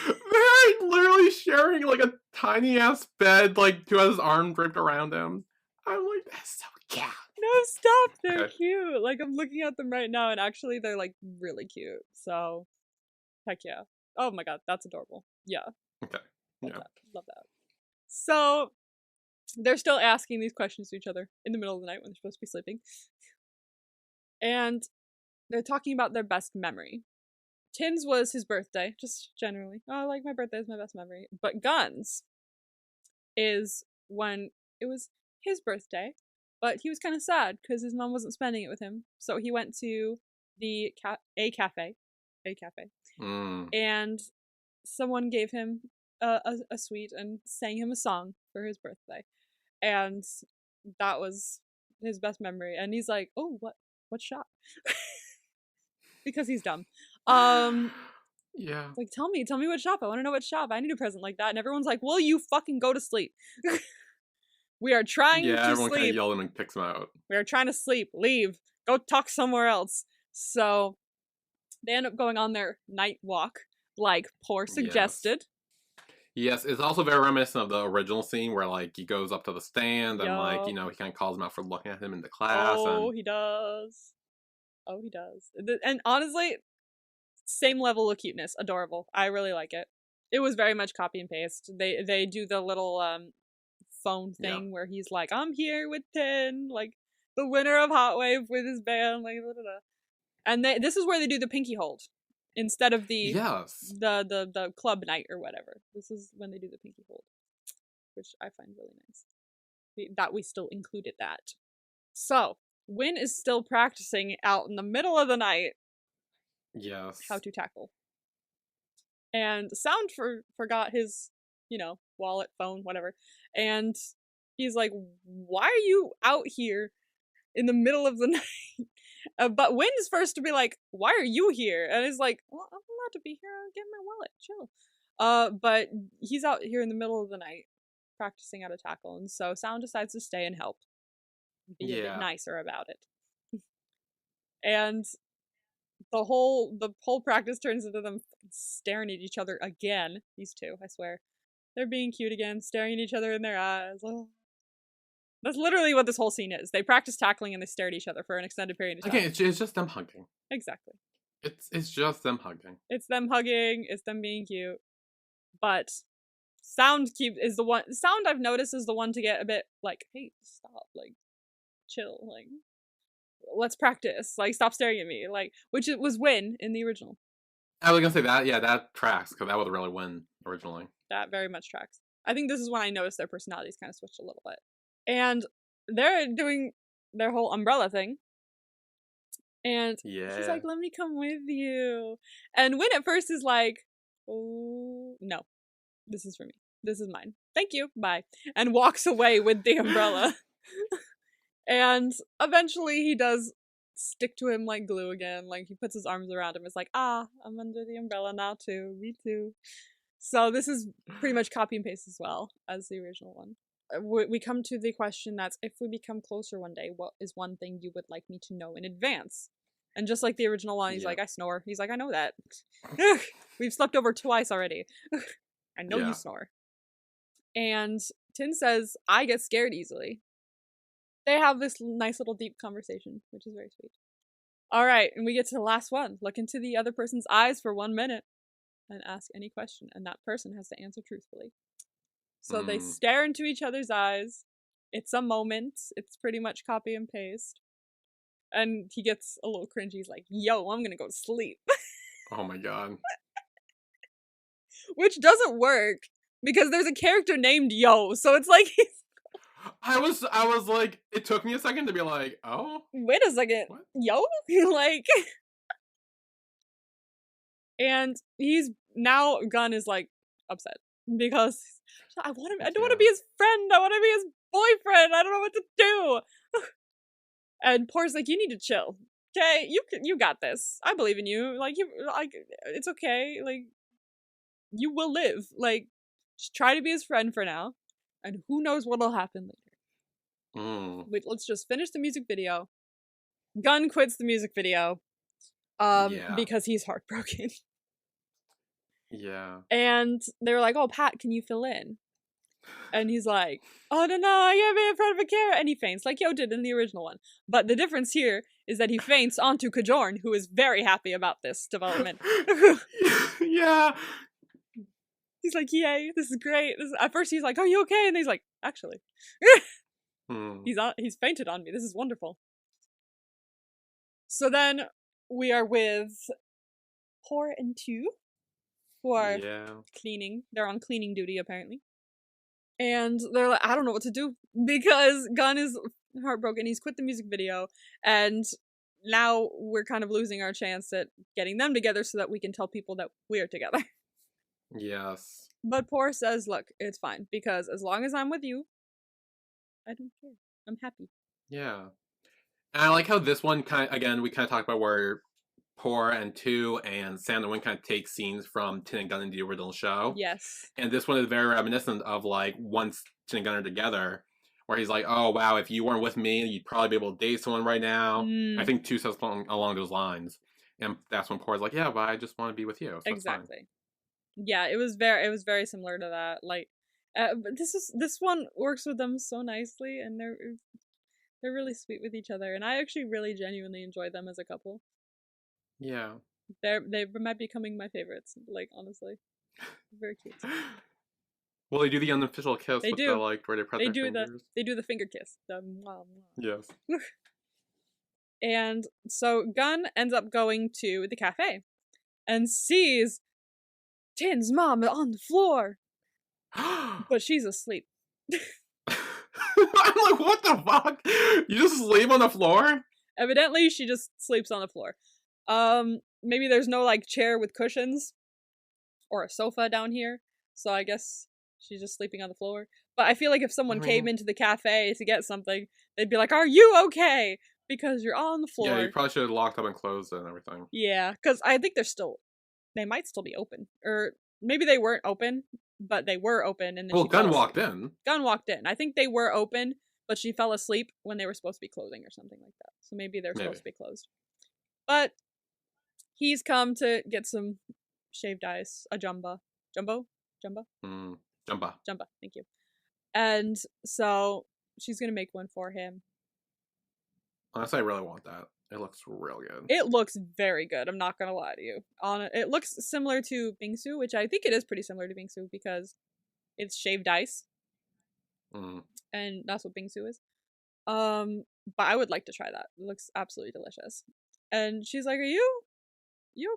They're literally sharing, like, a tiny ass bed, like, who has his arm draped around him. I'm like, that's so cute. No, stop. They're Okay. cute. Like, I'm looking at them right now, and actually, they're, like, really cute. So, heck yeah. Oh my god, that's adorable. Yeah. Okay. Love Yeah. that. Love that. So, they're still asking these questions to each other in the middle of the night when they're supposed to be sleeping. And they're talking about their best memory. Tin's was his birthday, just generally. Oh, like, my birthday is my best memory. But Gunn's is when it was his birthday, but he was kind of sad because his mom wasn't spending it with him. So he went to the cafe, and someone gave him a sweet and sang him a song for his birthday, and that was his best memory. And he's like, "Oh, what shop?" Because he's dumb. Yeah. Like, tell me what shop. I want to know what shop. I need a present like that. And everyone's like, "Will you fucking go to sleep?" We are trying Yeah, to everyone kind sleep. of yelled at him and kicks him out. We are trying to sleep. Leave. Go talk somewhere else. So they end up going on their night walk, like Poor suggested. Yes, it's also very reminiscent of the original scene where, like, he goes up to the stand and, like, Yup. you know, he kind of calls him out for looking at him in the class. Oh, and he does. Oh, he does. And honestly, same level of cuteness. Adorable. I really like it. It was very much copy and paste. They do the little phone thing where he's like, "I'm here with Tin, like the winner of Hot Wave with his band, like blah, blah, blah." And this is where they do the pinky hold instead of the the club night or whatever. This is when they do the pinky hold, which I find really nice. That we still included that. So Win is still practicing out in the middle of the night. Yes. How to tackle. And Sound forgot his, wallet, phone, whatever. And he's like, "Why are you out here in the middle of the night?" But Wynn's first to be like, "Why are you here?" And he's like, "Well, I'm allowed to be here. I'll get my wallet. Chill." But he's out here in the middle of the night practicing how to tackle. And so Sound decides to stay and help. Be a bit nicer about it. And the whole practice turns into them staring at each other again. These two, I swear. They're being cute again, staring at each other in their eyes. Oh. That's literally what this whole scene is. They practice tackling and they stare at each other for an extended period of time. Okay, it's just them hugging. Exactly. It's just them hugging. It's them hugging, it's them being cute. But Sound I've noticed is the one to get a bit like, "Hey, stop, like, chill, like, let's practice, like, stop staring at me," like, which it was Win in the original. I was gonna say that, yeah, that tracks, because that was really Win originally. That very much tracks. I think this is when I noticed their personalities kind of switched a little bit. And they're doing their whole umbrella thing. And she's like, "Let me come with you." And Win at first is like, "Oh, no. This is for me. This is mine. Thank you. Bye." And walks away with the umbrella. And eventually he does stick to him like glue again. Like, he puts his arms around him. It's like, "I'm under the umbrella now too. Me too." So this is pretty much copy and paste as well as the original one. We come to the question that's, if we become closer one day, what is one thing you would like me to know in advance? And just like the original one, he's like, "I snore." He's like, "I know that. We've slept over twice already. I know you snore." And Tin says, "I get scared easily." They have this nice little deep conversation, which is very sweet. All right, and we get to the last one. Look into the other person's eyes for 1 minute and ask any question, and that person has to answer truthfully. So they stare into each other's eyes. It's a moment. It's pretty much copy and paste. And he gets a little cringy. He's like, "Yo, I'm gonna go to sleep." Oh my god. Which doesn't work, because there's a character named Yo, so it's like he's... I was like, it took me a second to be like, oh? Wait a second. What? Yo? Like... And now Gun is like upset because I don't want to be his friend. I want to be his boyfriend. I don't know what to do. And Poor's like, "You need to chill. Okay, you got this. I believe in you. Like, it's okay. Like, you will live. Like, just try to be his friend for now, and who knows what'll happen later." Wait, let's just finish the music video. Gun quits the music video, because he's heartbroken. Yeah. And they were like, "Oh, Pat, can you fill in?" And he's like, oh no, I gotta be in front of a camera. And he faints like Yo did in the original one. But the difference here is that he faints onto Kajorn, who is very happy about this development. Yeah. He's like, yay, this is great. At first he's like, are you okay? And he's like, actually. He's fainted on me. This is wonderful. So then we are with Por and Tu, who are cleaning. They're on cleaning duty, apparently. And they're like, I don't know what to do, because Gun is heartbroken. He's quit the music video, and now we're kind of losing our chance at getting them together so that we can tell people that we're together. Yes. But Por says, look, it's fine, because as long as I'm with you, I don't care. I'm happy. Yeah. And I like how this one we kind of talked about where Por and Tu and Sam and Win kind of take scenes from Tin and Gun in the original show. Yes. And this one is very reminiscent of like once Tin and Gun are together, where he's like, oh wow, if you weren't with me, you'd probably be able to date someone right now. I think Tu says something along those lines. And that's when Por's like, yeah, but I just want to be with you. So exactly. Yeah, it was very similar to that. Like, but this one works with them so nicely, and they're really sweet with each other, and I actually really genuinely enjoy them as a couple. Yeah. They might be becoming my favorites, like, honestly. Very cute. Well, they do the unofficial kiss they with do. the, like, where they press their fingers. They do the finger kiss. The mwah, mwah. Yes. And so Gun ends up going to the cafe and sees Tin's mom on the floor. But she's asleep. I'm like, what the fuck? You just sleep on the floor? Evidently, she just sleeps on the floor. Maybe there's no, like, chair with cushions or a sofa down here, so I guess she's just sleeping on the floor. But I feel like if someone came into the cafe to get something, they'd be like, are you okay? Because you're on the floor. Yeah, you probably should have locked up and closed it and everything. Yeah, because I think they might still be open. Or maybe they weren't open, but they were open. And then Gun walked in. Gun walked in. I think they were open, but she fell asleep when they were supposed to be closing or something like that. So maybe they're supposed to be closed. But he's come to get some shaved ice, a jumba. Jumba? Jumba, thank you. And so she's gonna make one for him. Honestly, I really want that. It looks real good. It looks very good, I'm not gonna lie to you. It looks similar to Bingsu, which I think it is pretty similar to Bingsu because it's shaved ice. And that's what Bingsu is. But I would like to try that. It looks absolutely delicious. And she's like, are you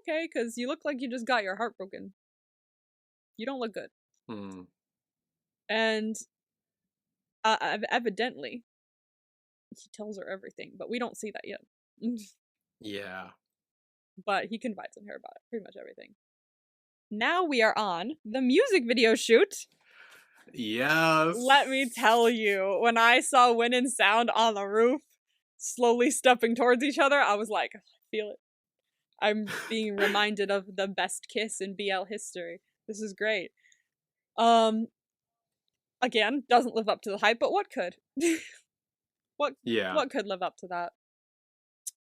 okay? Because you look like you just got your heart broken. You don't look good. And evidently, he tells her everything, but we don't see that yet. Yeah. But he confides in her about pretty much everything. Now we are on the music video shoot. Yes. Let me tell you, when I saw Win and Sound on the roof, slowly stepping towards each other, I was like, I feel it. I'm being reminded of the best kiss in BL history. This is great. Again, doesn't live up to the hype, but what could? What could live up to that?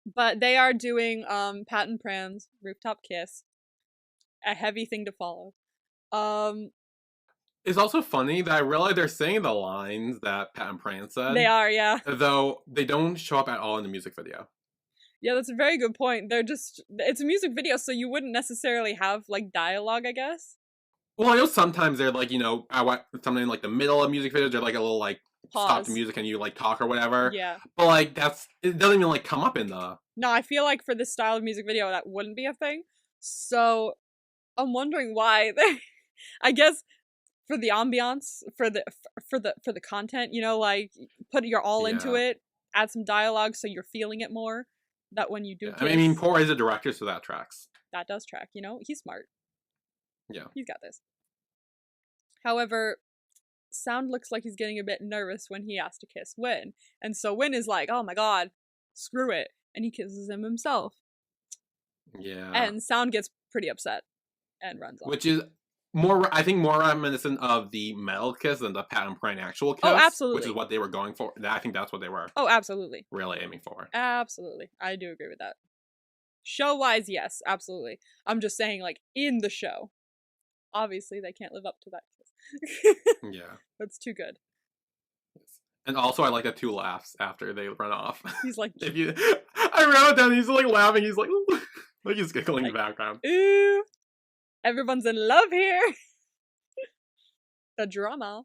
But they are doing Pat and Pran's Rooftop Kiss. A heavy thing to follow. It's also funny that I realize they're saying the lines that Pat and Pran said. They are, yeah. Though they don't show up at all in the music video. Yeah, that's a very good point. It's a music video, so you wouldn't necessarily have, like, dialogue, I guess. Well, I know sometimes they're, like, something in, like, the middle of music videos, they're, like, a little, like, pause. Stop the music and you, like, talk or whatever. Yeah. But, like, it doesn't even, like, come up in the... No, I feel like for this style of music video, that wouldn't be a thing. So, I'm wondering why I guess for the ambiance, for the content, like, put your all into it, add some dialogue so you're feeling it more. That when you do kiss, I mean, Por is a director, so that tracks. That does track, he's smart. Yeah. He's got this. However, Sound looks like he's getting a bit nervous when he has to kiss Win. And so Win is like, oh my god, screw it. And he kisses him himself. Yeah. And Sound gets pretty upset and runs off. Which is more reminiscent of the metal kiss than the Pat and Pran actual kiss. Oh, absolutely. Which is what they were going for. I think that's what they were. Oh, absolutely. Really aiming for. Absolutely. I do agree with that. Show-wise, yes, absolutely. I'm just saying, like, in the show. Obviously, they can't live up to that kiss. Yeah. That's too good. And also, I like the 2 laughs after they run off. He's like, I wrote it down. He's like laughing. He's like, like he's giggling in the background. ooh, everyone's in love here. The drama.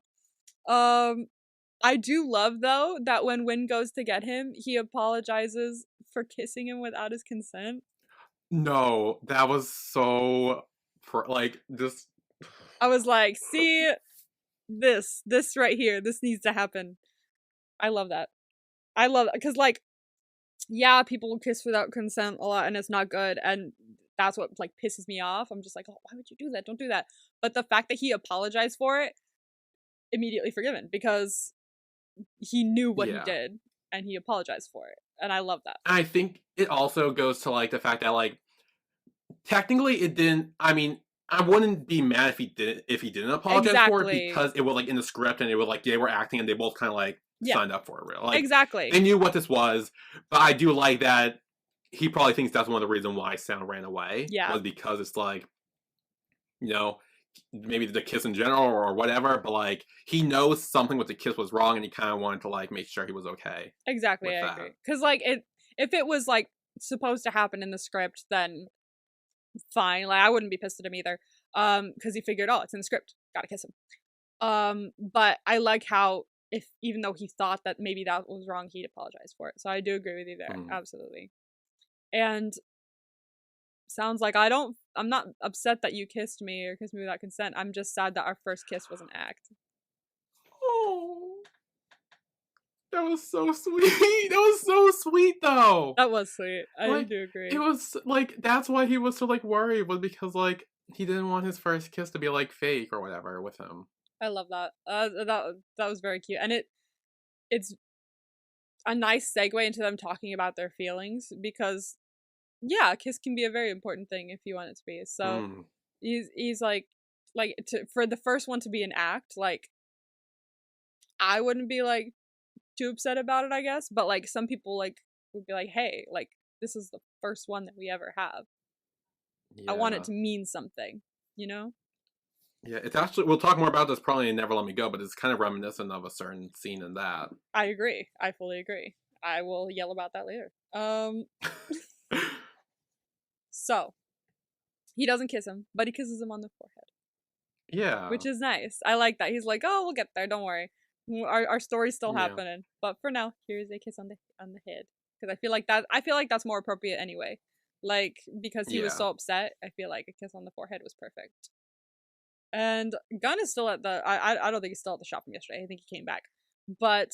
I do love though that when Win goes to get him, he apologizes for kissing him without his consent. No, that was so like just. I was like, see, this right here, this needs to happen. I love that. I love it because, like, yeah, people kiss without consent a lot, and it's not good, and that's what like pisses me off. I'm just like, oh, why would you do that? Don't do that. But the fact that he apologized for it, immediately forgiven because he knew what he did and he apologized for it, and I love that. I think it also goes to like the fact that like technically it didn't. I mean, I wouldn't be mad if he didn't apologize for it because it was like in the script and it was like they were acting and they both kind of like signed up for it. Real like exactly. They knew what this was, but I do like that he probably thinks that's one of the reasons why Sound ran away. Yeah, was because it's like, you know, maybe the kiss in general or whatever, but like he knows something with the kiss was wrong and he kind of wanted to like make sure he was okay. Exactly, I agree. Because like if it was like supposed to happen in the script, then fine. Like I wouldn't be pissed at him either. Because he figured, oh, it's in the script, gotta kiss him. But I like how even though he thought that maybe that was wrong, he'd apologize for it. So I do agree with you there, absolutely. And sounds like I'm not upset that you kissed me or kissed me without consent. I'm just sad that our first kiss was an act. Oh, that was so sweet. That was so sweet, though. That was sweet. I do agree. It was like that's why he was so like worried, was because like he didn't want his first kiss to be like fake or whatever with him. I love that. That was very cute, and it's a nice segue into them talking about their feelings because, yeah, a kiss can be a very important thing if you want it to be. So he's like for the first one to be an act, like I wouldn't be like too upset about it, I guess, but like some people like would be like, hey, like this is the first one that we ever have. Yeah. I want it to mean something, you know? Yeah, it's actually, we'll talk more about this probably in Never Let Me Go, but it's kind of reminiscent of a certain scene in that. I agree. I fully agree. I will yell about that later. So, he doesn't kiss him, but he kisses him on the forehead. Yeah. Which is nice. I like that. He's like, oh, we'll get there, don't worry. Our story's still happening. But for now, here's a kiss on the head. Because I feel like that's more appropriate anyway. Like, because he was so upset, I feel like a kiss on the forehead was perfect. And Gunn is still at the I don't think he's still at the shop from yesterday. I think he came back. But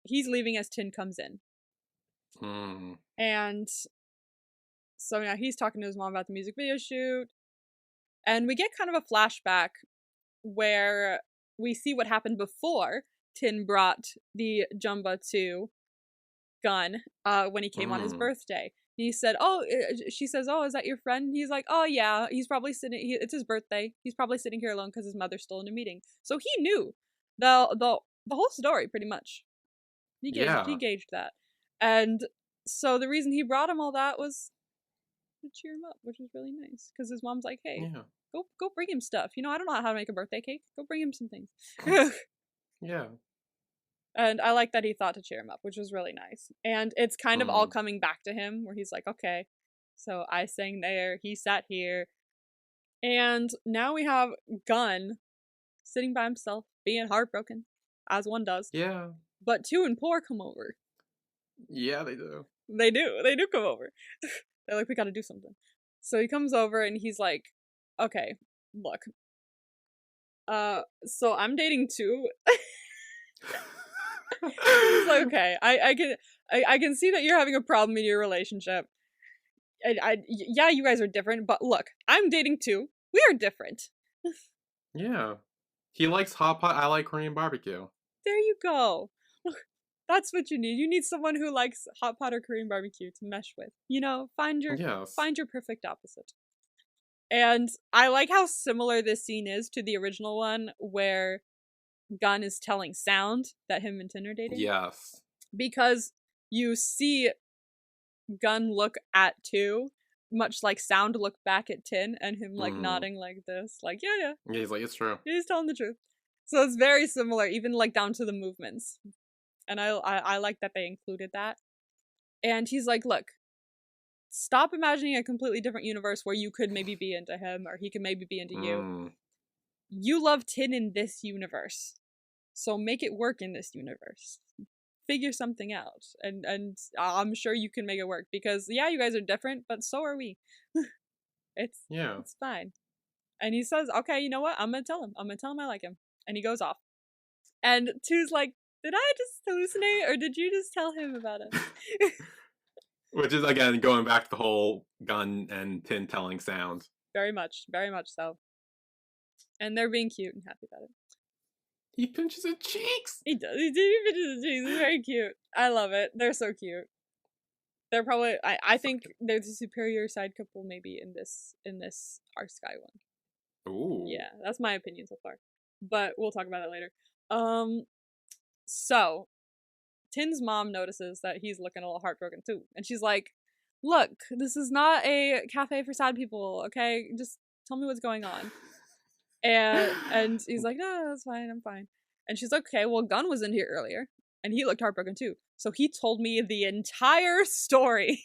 he's leaving as Tin comes in. And so now he's talking to his mom about the music video shoot. And we get kind of a flashback where we see what happened before Tin brought the Jumba to Gunn when he came on his birthday. He said, she says, oh, is that your friend? He's like, oh yeah, he's probably it's his birthday. He's probably sitting here alone because his mother's still in a meeting. So he knew the whole story pretty much. He gauged that. And so the reason he brought him all that was to cheer him up, which was really nice. Because his mom's like, hey, go bring him stuff. You know, I don't know how to make a birthday cake. Go bring him some things. Yeah. And I like that he thought to cheer him up, which was really nice. And it's kind of all coming back to him, where he's like, okay, so I sang there, he sat here. And now we have Gunn sitting by himself, being heartbroken, as one does. Yeah. But Tu and Poor come over. Yeah, they do. They do come over. They're like, we gotta do something. So he comes over and he's like, okay, look. So I'm dating Tu. It's like, okay, I can see that you're having a problem in your relationship. Yeah, you guys are different, but look, I'm dating Tu. We are different. Yeah. He likes hot pot, I like Korean barbecue. There you go. That's what you need. You need someone who likes hot pot or Korean barbecue to mesh with. You know, find your perfect opposite. And I like how similar this scene is to the original one where Gunn is telling Sound that him and Tin are dating. Yes. Because you see Gunn look at Tu much like sound look back at Tin and him like nodding like this, like yeah, he's like, it's true. He's telling the truth. So it's very similar, even like down to the movements, and I like that they included that. And he's like, look, stop imagining a completely different universe where you could maybe be into him or he could maybe be into you. You love Tin in this universe, so make it work in this universe. Figure something out, and I'm sure you can make it work, because yeah, you guys are different, but so are we. It's fine. And he says, okay, you know what, I'm gonna tell him I like him, and he goes off. And Two's like, did I just hallucinate, or did you just tell him about it? Which is, again, going back to the whole Gun and Tin telling sound. Very much so. And they're being cute and happy about it. He pinches his cheeks! He does. He pinches his cheeks. It's very cute. I love it. They're so cute. They're probably, I think they're the superior side couple maybe in this our Skyy one. Ooh. Yeah, that's my opinion so far. But we'll talk about it later. So Tin's mom notices that he's looking a little heartbroken too. And she's like, look, this is not a cafe for sad people, okay? Just tell me what's going on. And he's like, no, that's fine, I'm fine. And she's like, okay, well, Gun was in here earlier, and he looked heartbroken too. So he told me the entire story.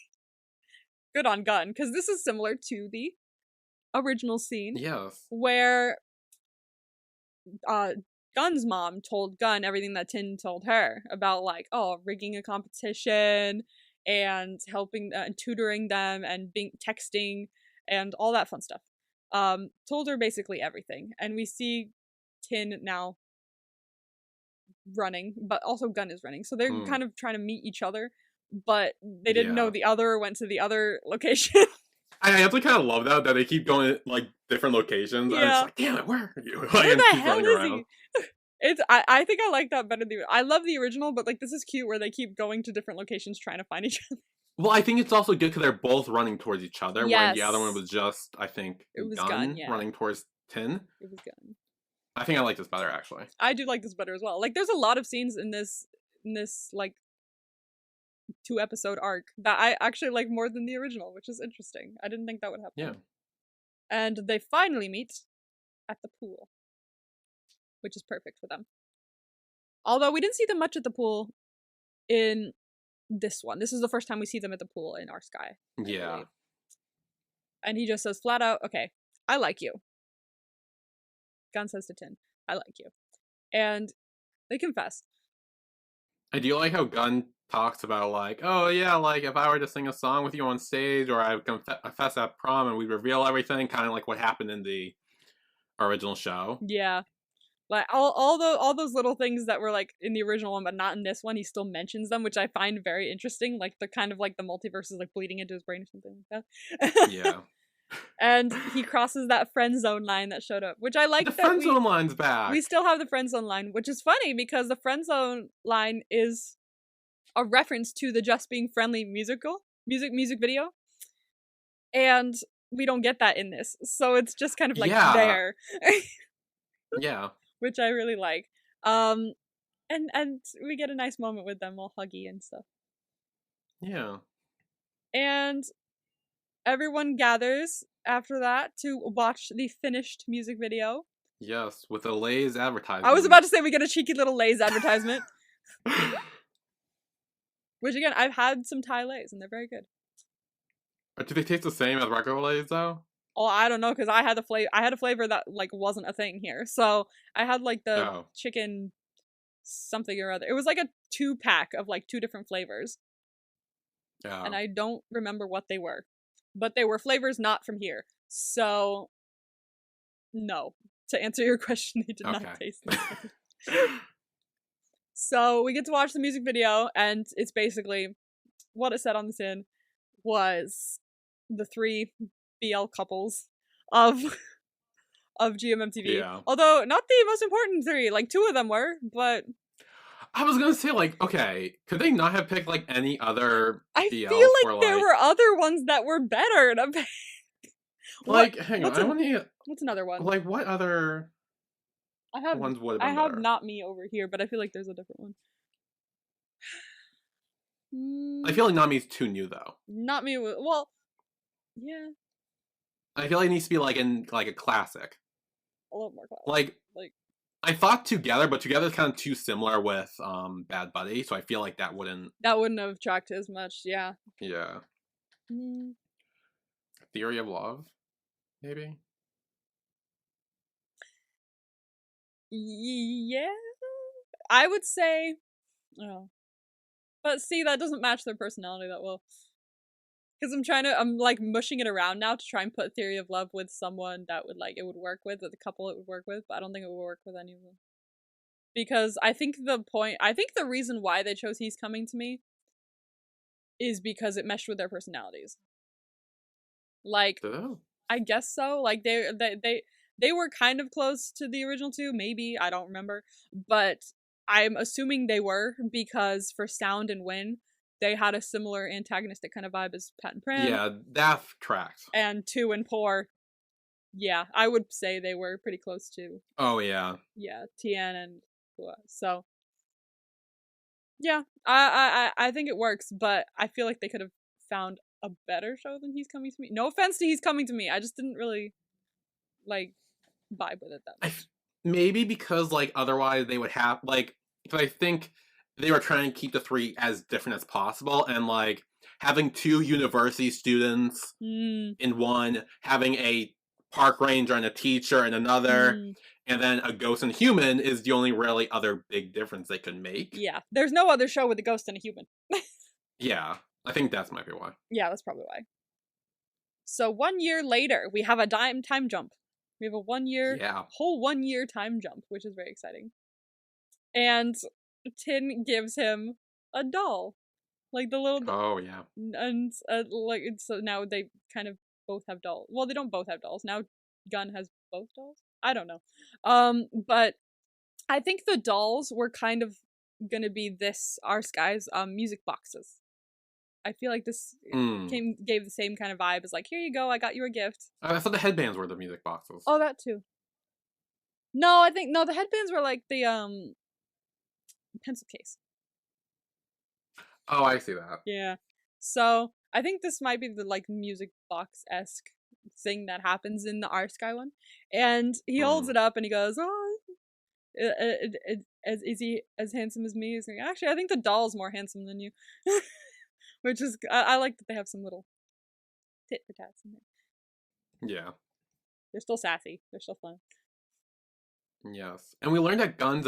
Good on Gun, because this is similar to the original scene. Yes. Where Gun's mom told Gun everything that Tin told her about, like, rigging a competition and helping and tutoring them and texting and all that fun stuff. Told her basically everything. And we see Tin now running, but also Gun is running. So they're kind of trying to meet each other, but they didn't know the other went to the other location. I actually kind of love that they keep going like different locations. Yeah. And it's like, damn it, where are you? Where the hell is he? I think I like that better than I love the original, but like this is cute where they keep going to different locations trying to find each other. Well, I think it's also good because they're both running towards each other. Yes. Where the other one was just, I think, it was Gun running towards Tin. It was Gun. I think I like this better, actually. I do like this better as well. Like, there's a lot of scenes in this like 2-episode arc that I actually like more than the original, which is interesting. I didn't think that would happen. Yeah. And they finally meet at the pool, which is perfect for them. Although we didn't see them much at the pool in this one. This is the first time we see them at the pool in our Skyy. Yeah. And he just says flat out, okay, I like you. Gun says to Tin, I like you. And they confess. I do like how Gun talks about, like, oh yeah, like, if I were to sing a song with you on stage, or I would confess at prom and we reveal everything, kind of like what happened in the original show. Yeah. Like, all those little things that were, like, in the original one, but not in this one, he still mentions them, which I find very interesting. Like, the kind of, like, the multiverse is, like, bleeding into his brain or something like that. Yeah. And he crosses that friend zone line that showed up, which I like. The friend zone line's back. We still have the friend zone line, which is funny because the friend zone line is a reference to the Just Being Friendly music video, and we don't get that in this, so it's just kind of like there. Yeah. Which I really like. And we get a nice moment with them all huggy and stuff. Yeah. And everyone gathers after that to watch the finished music video. Yes, with a Lay's advertisement. I was about to say we get a cheeky little Lay's advertisement. Which again, I've had some Thai Lays and they're very good. Do they taste the same as regular Lay's though? Oh, I don't know, because I had a flavor that like wasn't a thing here. So I had like the chicken something or other. It was like a 2-pack of like 2 different flavors. Yeah. And I don't remember what they were. But they were flavors not from here. So no. To answer your question, they did not taste the same. So we get to watch the music video, and it's basically what it said on the tin was the 3 BL couples of GMMTV. Yeah. Although not the most important 3, like 2 of them were, but I was gonna say, like, okay, could they not have picked like any other I BLs feel like there were other ones that were better to pick. Like, hang on, what's another one? Like, what other ones would have been better? Not Me over here, but I feel like there's a different one. I feel like Not Me's too new though. Not Me, well, Yeah. I feel like it needs to be like in like a classic. A little more classic. Like I thought Together, but Together is kind of too similar with Bad Buddy, so I feel like that wouldn't have tracked as much, yeah. Yeah. Theory of Love, maybe? Yeah. I would say oh. But see, that doesn't match their personality that well. Because I'm like mushing it around now to try and put Theory of Love with someone that would like it would work with a couple it would work with, but I don't think it would work with any of them. Because I think the reason why they chose He's Coming to Me is because it meshed with their personalities. Like, I guess so. Like they were kind of close to the original two, maybe, I don't remember. But I'm assuming they were because for Sound and Win, they had a similar antagonistic kind of vibe as Pat and Pran. Yeah, that tracks. And 2 and Poor, yeah, I would say they were pretty close to. Oh yeah. Yeah, Tien and Hua. So yeah, I think it works, but I feel like they could have found a better show than He's Coming to Me. No offense to He's Coming to Me, I just didn't really like vibe with it that much. Maybe because like otherwise they would have like because I think they were trying to keep the three as different as possible, and like having 2 university students in one, having a park ranger and a teacher in another, and then a ghost and human is the only really other big difference they could make. Yeah, there's no other show with a ghost and a human. Yeah, I think that might be why. Yeah, that's probably why. So 1 year later, we have a time jump. We have a whole 1 year time jump, which is very exciting. And Tin gives him a doll, like the little. Oh yeah. And like so now they kind of both have dolls. Well, they don't both have dolls now. Gun has both dolls. I don't know. But I think the dolls were kind of gonna be our Skyy's music boxes. I feel like this gave the same kind of vibe as like, here you go, I got you a gift. I thought the headbands were the music boxes. Oh, that too. No, the headbands were like the pencil case. Oh, I see that. Yeah. So I think this might be the like music box-esque thing that happens in the Skyy one. And he holds it up and he goes, "Oh, is he as handsome as me?" He's like, "Actually, I think the doll's more handsome than you." Which is I like that they have some little tit for tats in there. Yeah. They're still sassy. They're still fun. Yes. And we learned that Gun's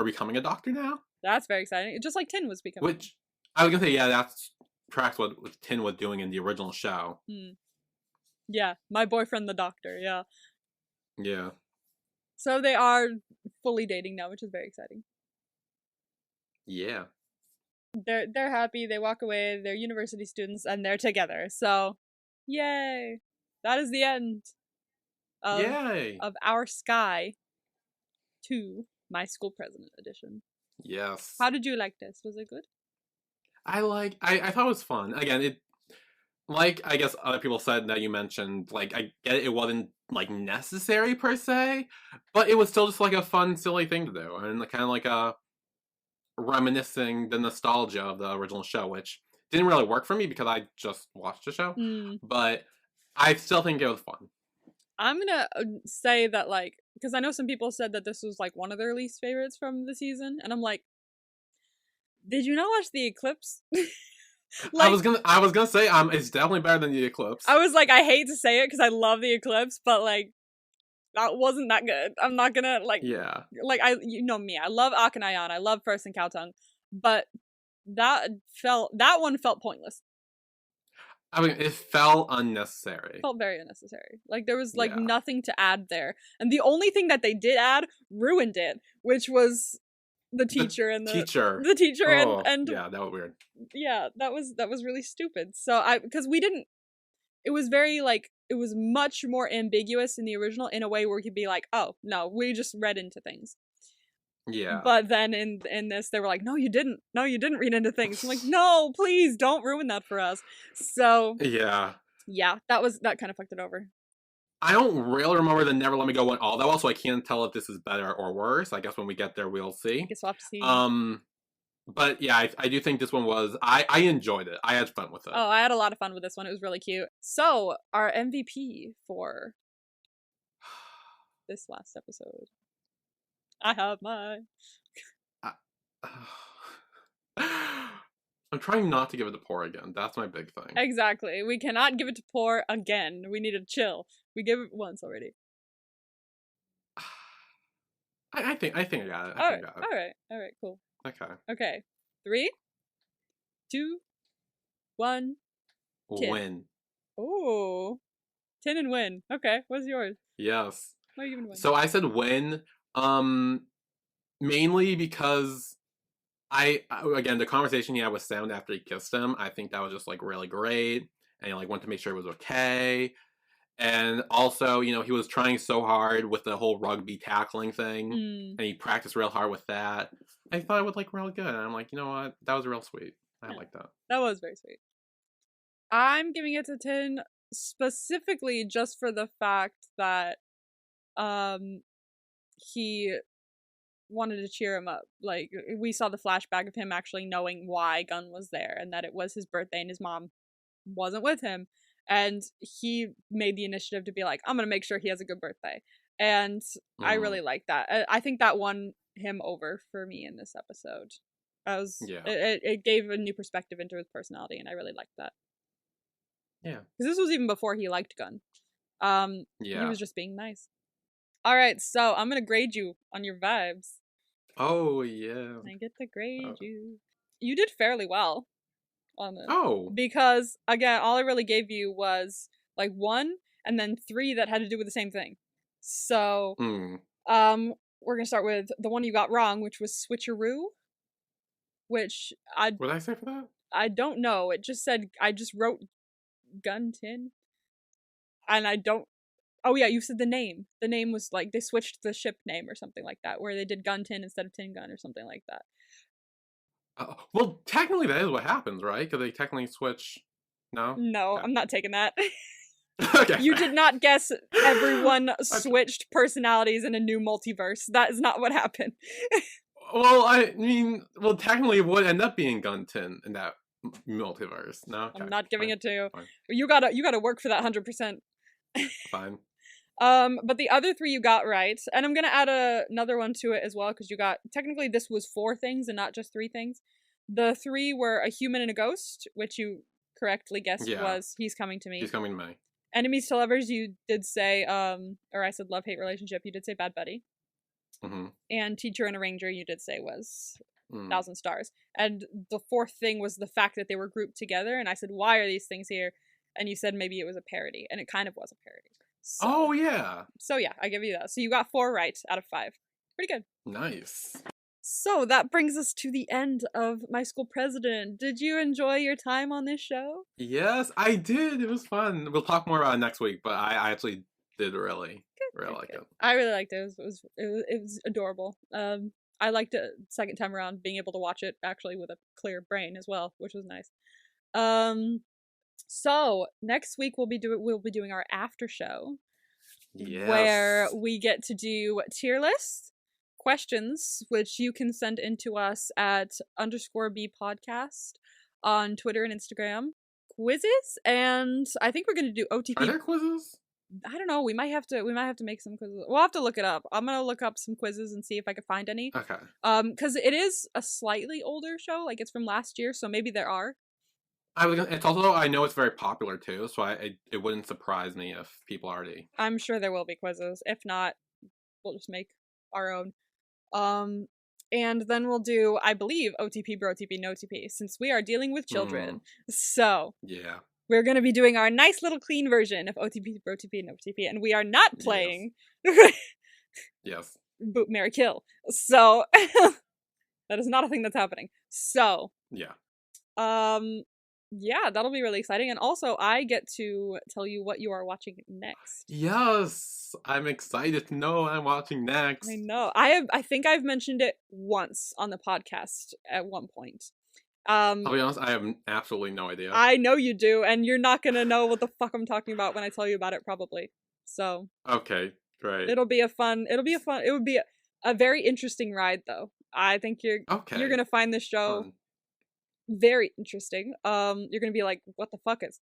becoming a doctor now. That's very exciting. Just like Tin was becoming. Which, I was gonna say, yeah, that's tracks what Tin was doing in the original show. Yeah, my boyfriend the doctor, yeah. Yeah. So they are fully dating now, which is very exciting. Yeah. They're happy, they walk away, they're university students, and they're together. So, yay! That is the end of our Skyy 2, My School President Edition. Yes. How did you like this? Was it good? I thought it was fun. Again, it like I guess other people said that you mentioned, like I get it wasn't like necessary per se, but it was still just like a fun, silly thing to do, and kind of like a reminiscing the nostalgia of the original show, which didn't really work for me because I just watched the show, but I still think it was fun. I'm gonna say that, like, because I know some people said that this was like one of their least favorites from the season, and I'm like, did you not watch The Eclipse? Like, I was gonna say it's definitely better than The Eclipse. I was like, I hate to say it because I love The Eclipse, but like that wasn't that good. I'm not gonna like you know me. I love Akanayan. I love First and Kowtung, but that one felt pointless. I mean, it felt unnecessary. It felt very unnecessary. Like there was like nothing to add there, and the only thing that they did add ruined it, which was the teacher and the teacher and yeah, that was weird. Yeah, that was really stupid. So because we didn't. It was very like it was much more ambiguous in the original in a way where you could be like, oh no, we just read into things. Yeah. But then in this, they were like, no, you didn't read into things. I'm like, no, please don't ruin that for us. So yeah, that kind of fucked it over. I don't really remember the Never Let Me Go went all that well, so I can't tell if this is better or worse. I guess when we get there, we'll see. I guess we'll have to see. But yeah, I do think this one was, I enjoyed it. I had fun with it. Oh, I had a lot of fun with this one. It was really cute. So, our MVP for this last episode. I have mine. I'm trying not to give it to Poor again. That's my big thing. Exactly. We cannot give it to Poor again. We need to chill. We gave it once already. I think I got it. All right, cool. Okay. 3, 2, 1. Tin. Win. Oh. Tin and Win. Okay, what's yours? Yes. What are you giving Win? So I said Win, mainly because again, the conversation he had with Sound after he kissed him, I think that was just like really great, and he like wanted to make sure it was okay. And also, you know, he was trying so hard with the whole rugby tackling thing, and he practiced real hard with that. I thought it was like real good. And I'm like, you know what? That was real sweet. I like that. That was very sweet. I'm giving it to Tin specifically just for the fact that he wanted to cheer him up. Like, we saw the flashback of him actually knowing why Gunn was there and that it was his birthday and his mom wasn't with him. And he made the initiative to be like, I'm gonna make sure he has a good birthday. And I really like that. I think that won him over for me in this episode. It gave a new perspective into his personality, and I really liked that. Yeah. Because this was even before he liked Gunn. He was just being nice. Alright, so I'm gonna grade you on your vibes. Oh, yeah. I get to grade you. You did fairly well on it. Oh. Because, again, all I really gave you was, like, 1 and then 3 that had to do with the same thing. So, we're gonna start with the one you got wrong, which was Switcheroo. Which What did I say for that? I don't know. It just said, I just wrote Gun Tin. And I don't. Oh yeah, you said the name. The name was like, they switched the ship name or something like that, where they did Gun Tin instead of Tin Gun or something like that. Well, technically that is what happens, right? Because they technically switch. No? No, okay. I'm not taking that. Okay. You did not guess everyone switched personalities in a new multiverse. That is not what happened. Well, I mean, technically it would end up being Gun Tin in that multiverse. No? Okay, I'm not giving it to you. Fine. You gotta work for that 100%. Fine. But the other 3 you got right, and I'm gonna add another one to it as well, because you got, technically this was 4 things and not just 3 things. The 3 were a human and a ghost, which you correctly guessed was He's Coming to Me. He's Coming to Me. Enemies to Lovers, you did say, or I said love-hate relationship, you did say Bad Buddy. Mm-hmm. And Teacher and Arranger, you did say was 1,000 Stars. And the 4th thing was the fact that they were grouped together, and I said, why are these things here? And you said maybe it was a parody, and it kind of was a parody. So, oh, yeah. So yeah, I give you that. So you got 4 right out of 5. Pretty good. Nice. So that brings us to the end of My School President. Did you enjoy your time on this show? Yes, I did. It was fun. We'll talk more about it next week, but I actually did really like it. I really liked it. It was adorable. I liked it second time around, being able to watch it actually with a clear brain as well, which was nice. So next week we'll be doing our after show, where we get to do tier list questions, which you can send in to us at _B podcast on Twitter and Instagram. Quizzes, and I think we're gonna do OTP. Are there quizzes? I don't know. We might have to make some quizzes. We'll have to look it up. I'm gonna look up some quizzes and see if I can find any. Okay. Because it is a slightly older show, like it's from last year, so maybe there are. It's also, I know it's very popular too, so it wouldn't surprise me if people already. I'm sure there will be quizzes. If not, we'll just make our own. And then we'll do, I believe, OTP, BroTP, NoTP, since we are dealing with children. So yeah, we're gonna be doing our nice little clean version of OTP, BroTP, NoTP, and we are not playing. Yes. Boot, Marry, Kill. So that is not a thing that's happening. So yeah. Yeah, that'll be really exciting. And also, I get to tell you what you are watching next. Yes, I'm excited to know what I'm watching next. I know. I think I've mentioned it once on the podcast at one point. I'll be honest, I have absolutely no idea. I know you do, and you're not gonna know what the fuck I'm talking about when I tell you about it, probably. So. Okay, great. It would be a very interesting ride, though. I think you're gonna find this show Fun. very interesting. You're gonna be like, what the fuck at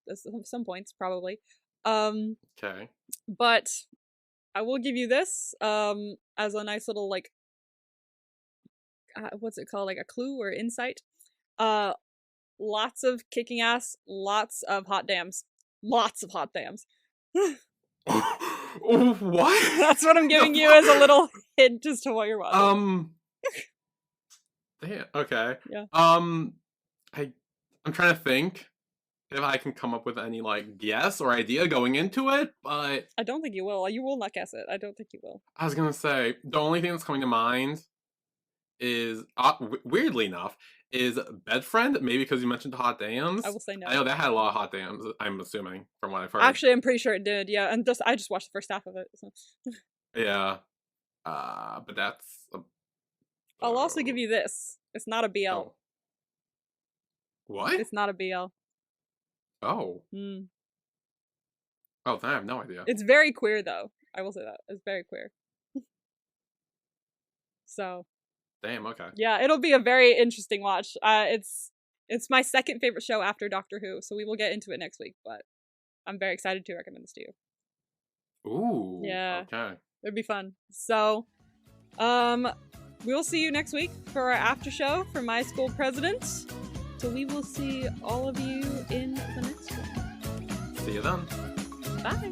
some points, probably. Okay. But I will give you this as a nice little, like, what's it called, like a clue or insight. Lots of kicking ass, lots of hot dams. Lots of hot dams. What? That's what I'm giving you as a little hint as to what you're watching. Damn. Okay. Yeah. I'm trying to think if I can come up with any like guess or idea going into it, but I don't think you will. You will not guess it. I don't think you will. I was gonna say the only thing that's coming to mind is weirdly enough is Bedfriend. Maybe because you mentioned hot dams. I will say no. I know that had a lot of hot dams. I'm assuming from what I've heard. Actually, I'm pretty sure it did. Yeah, and I just watched the first half of it. So. Yeah. But that's. I'll also give you this. It's not a BL. Oh. What? It's not a BL. Oh. Mm. Oh, then I have no idea. It's very queer, though. I will say that. It's very queer. So. Damn, okay. Yeah, it'll be a very interesting watch. It's my second favorite show after Doctor Who, so we will get into it next week, but I'm very excited to recommend this to you. Ooh. Yeah. Okay. It'd be fun. So, we'll see you next week for our after show for My School President. So we will see all of you in the next one. See you then. Bye.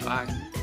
Bye.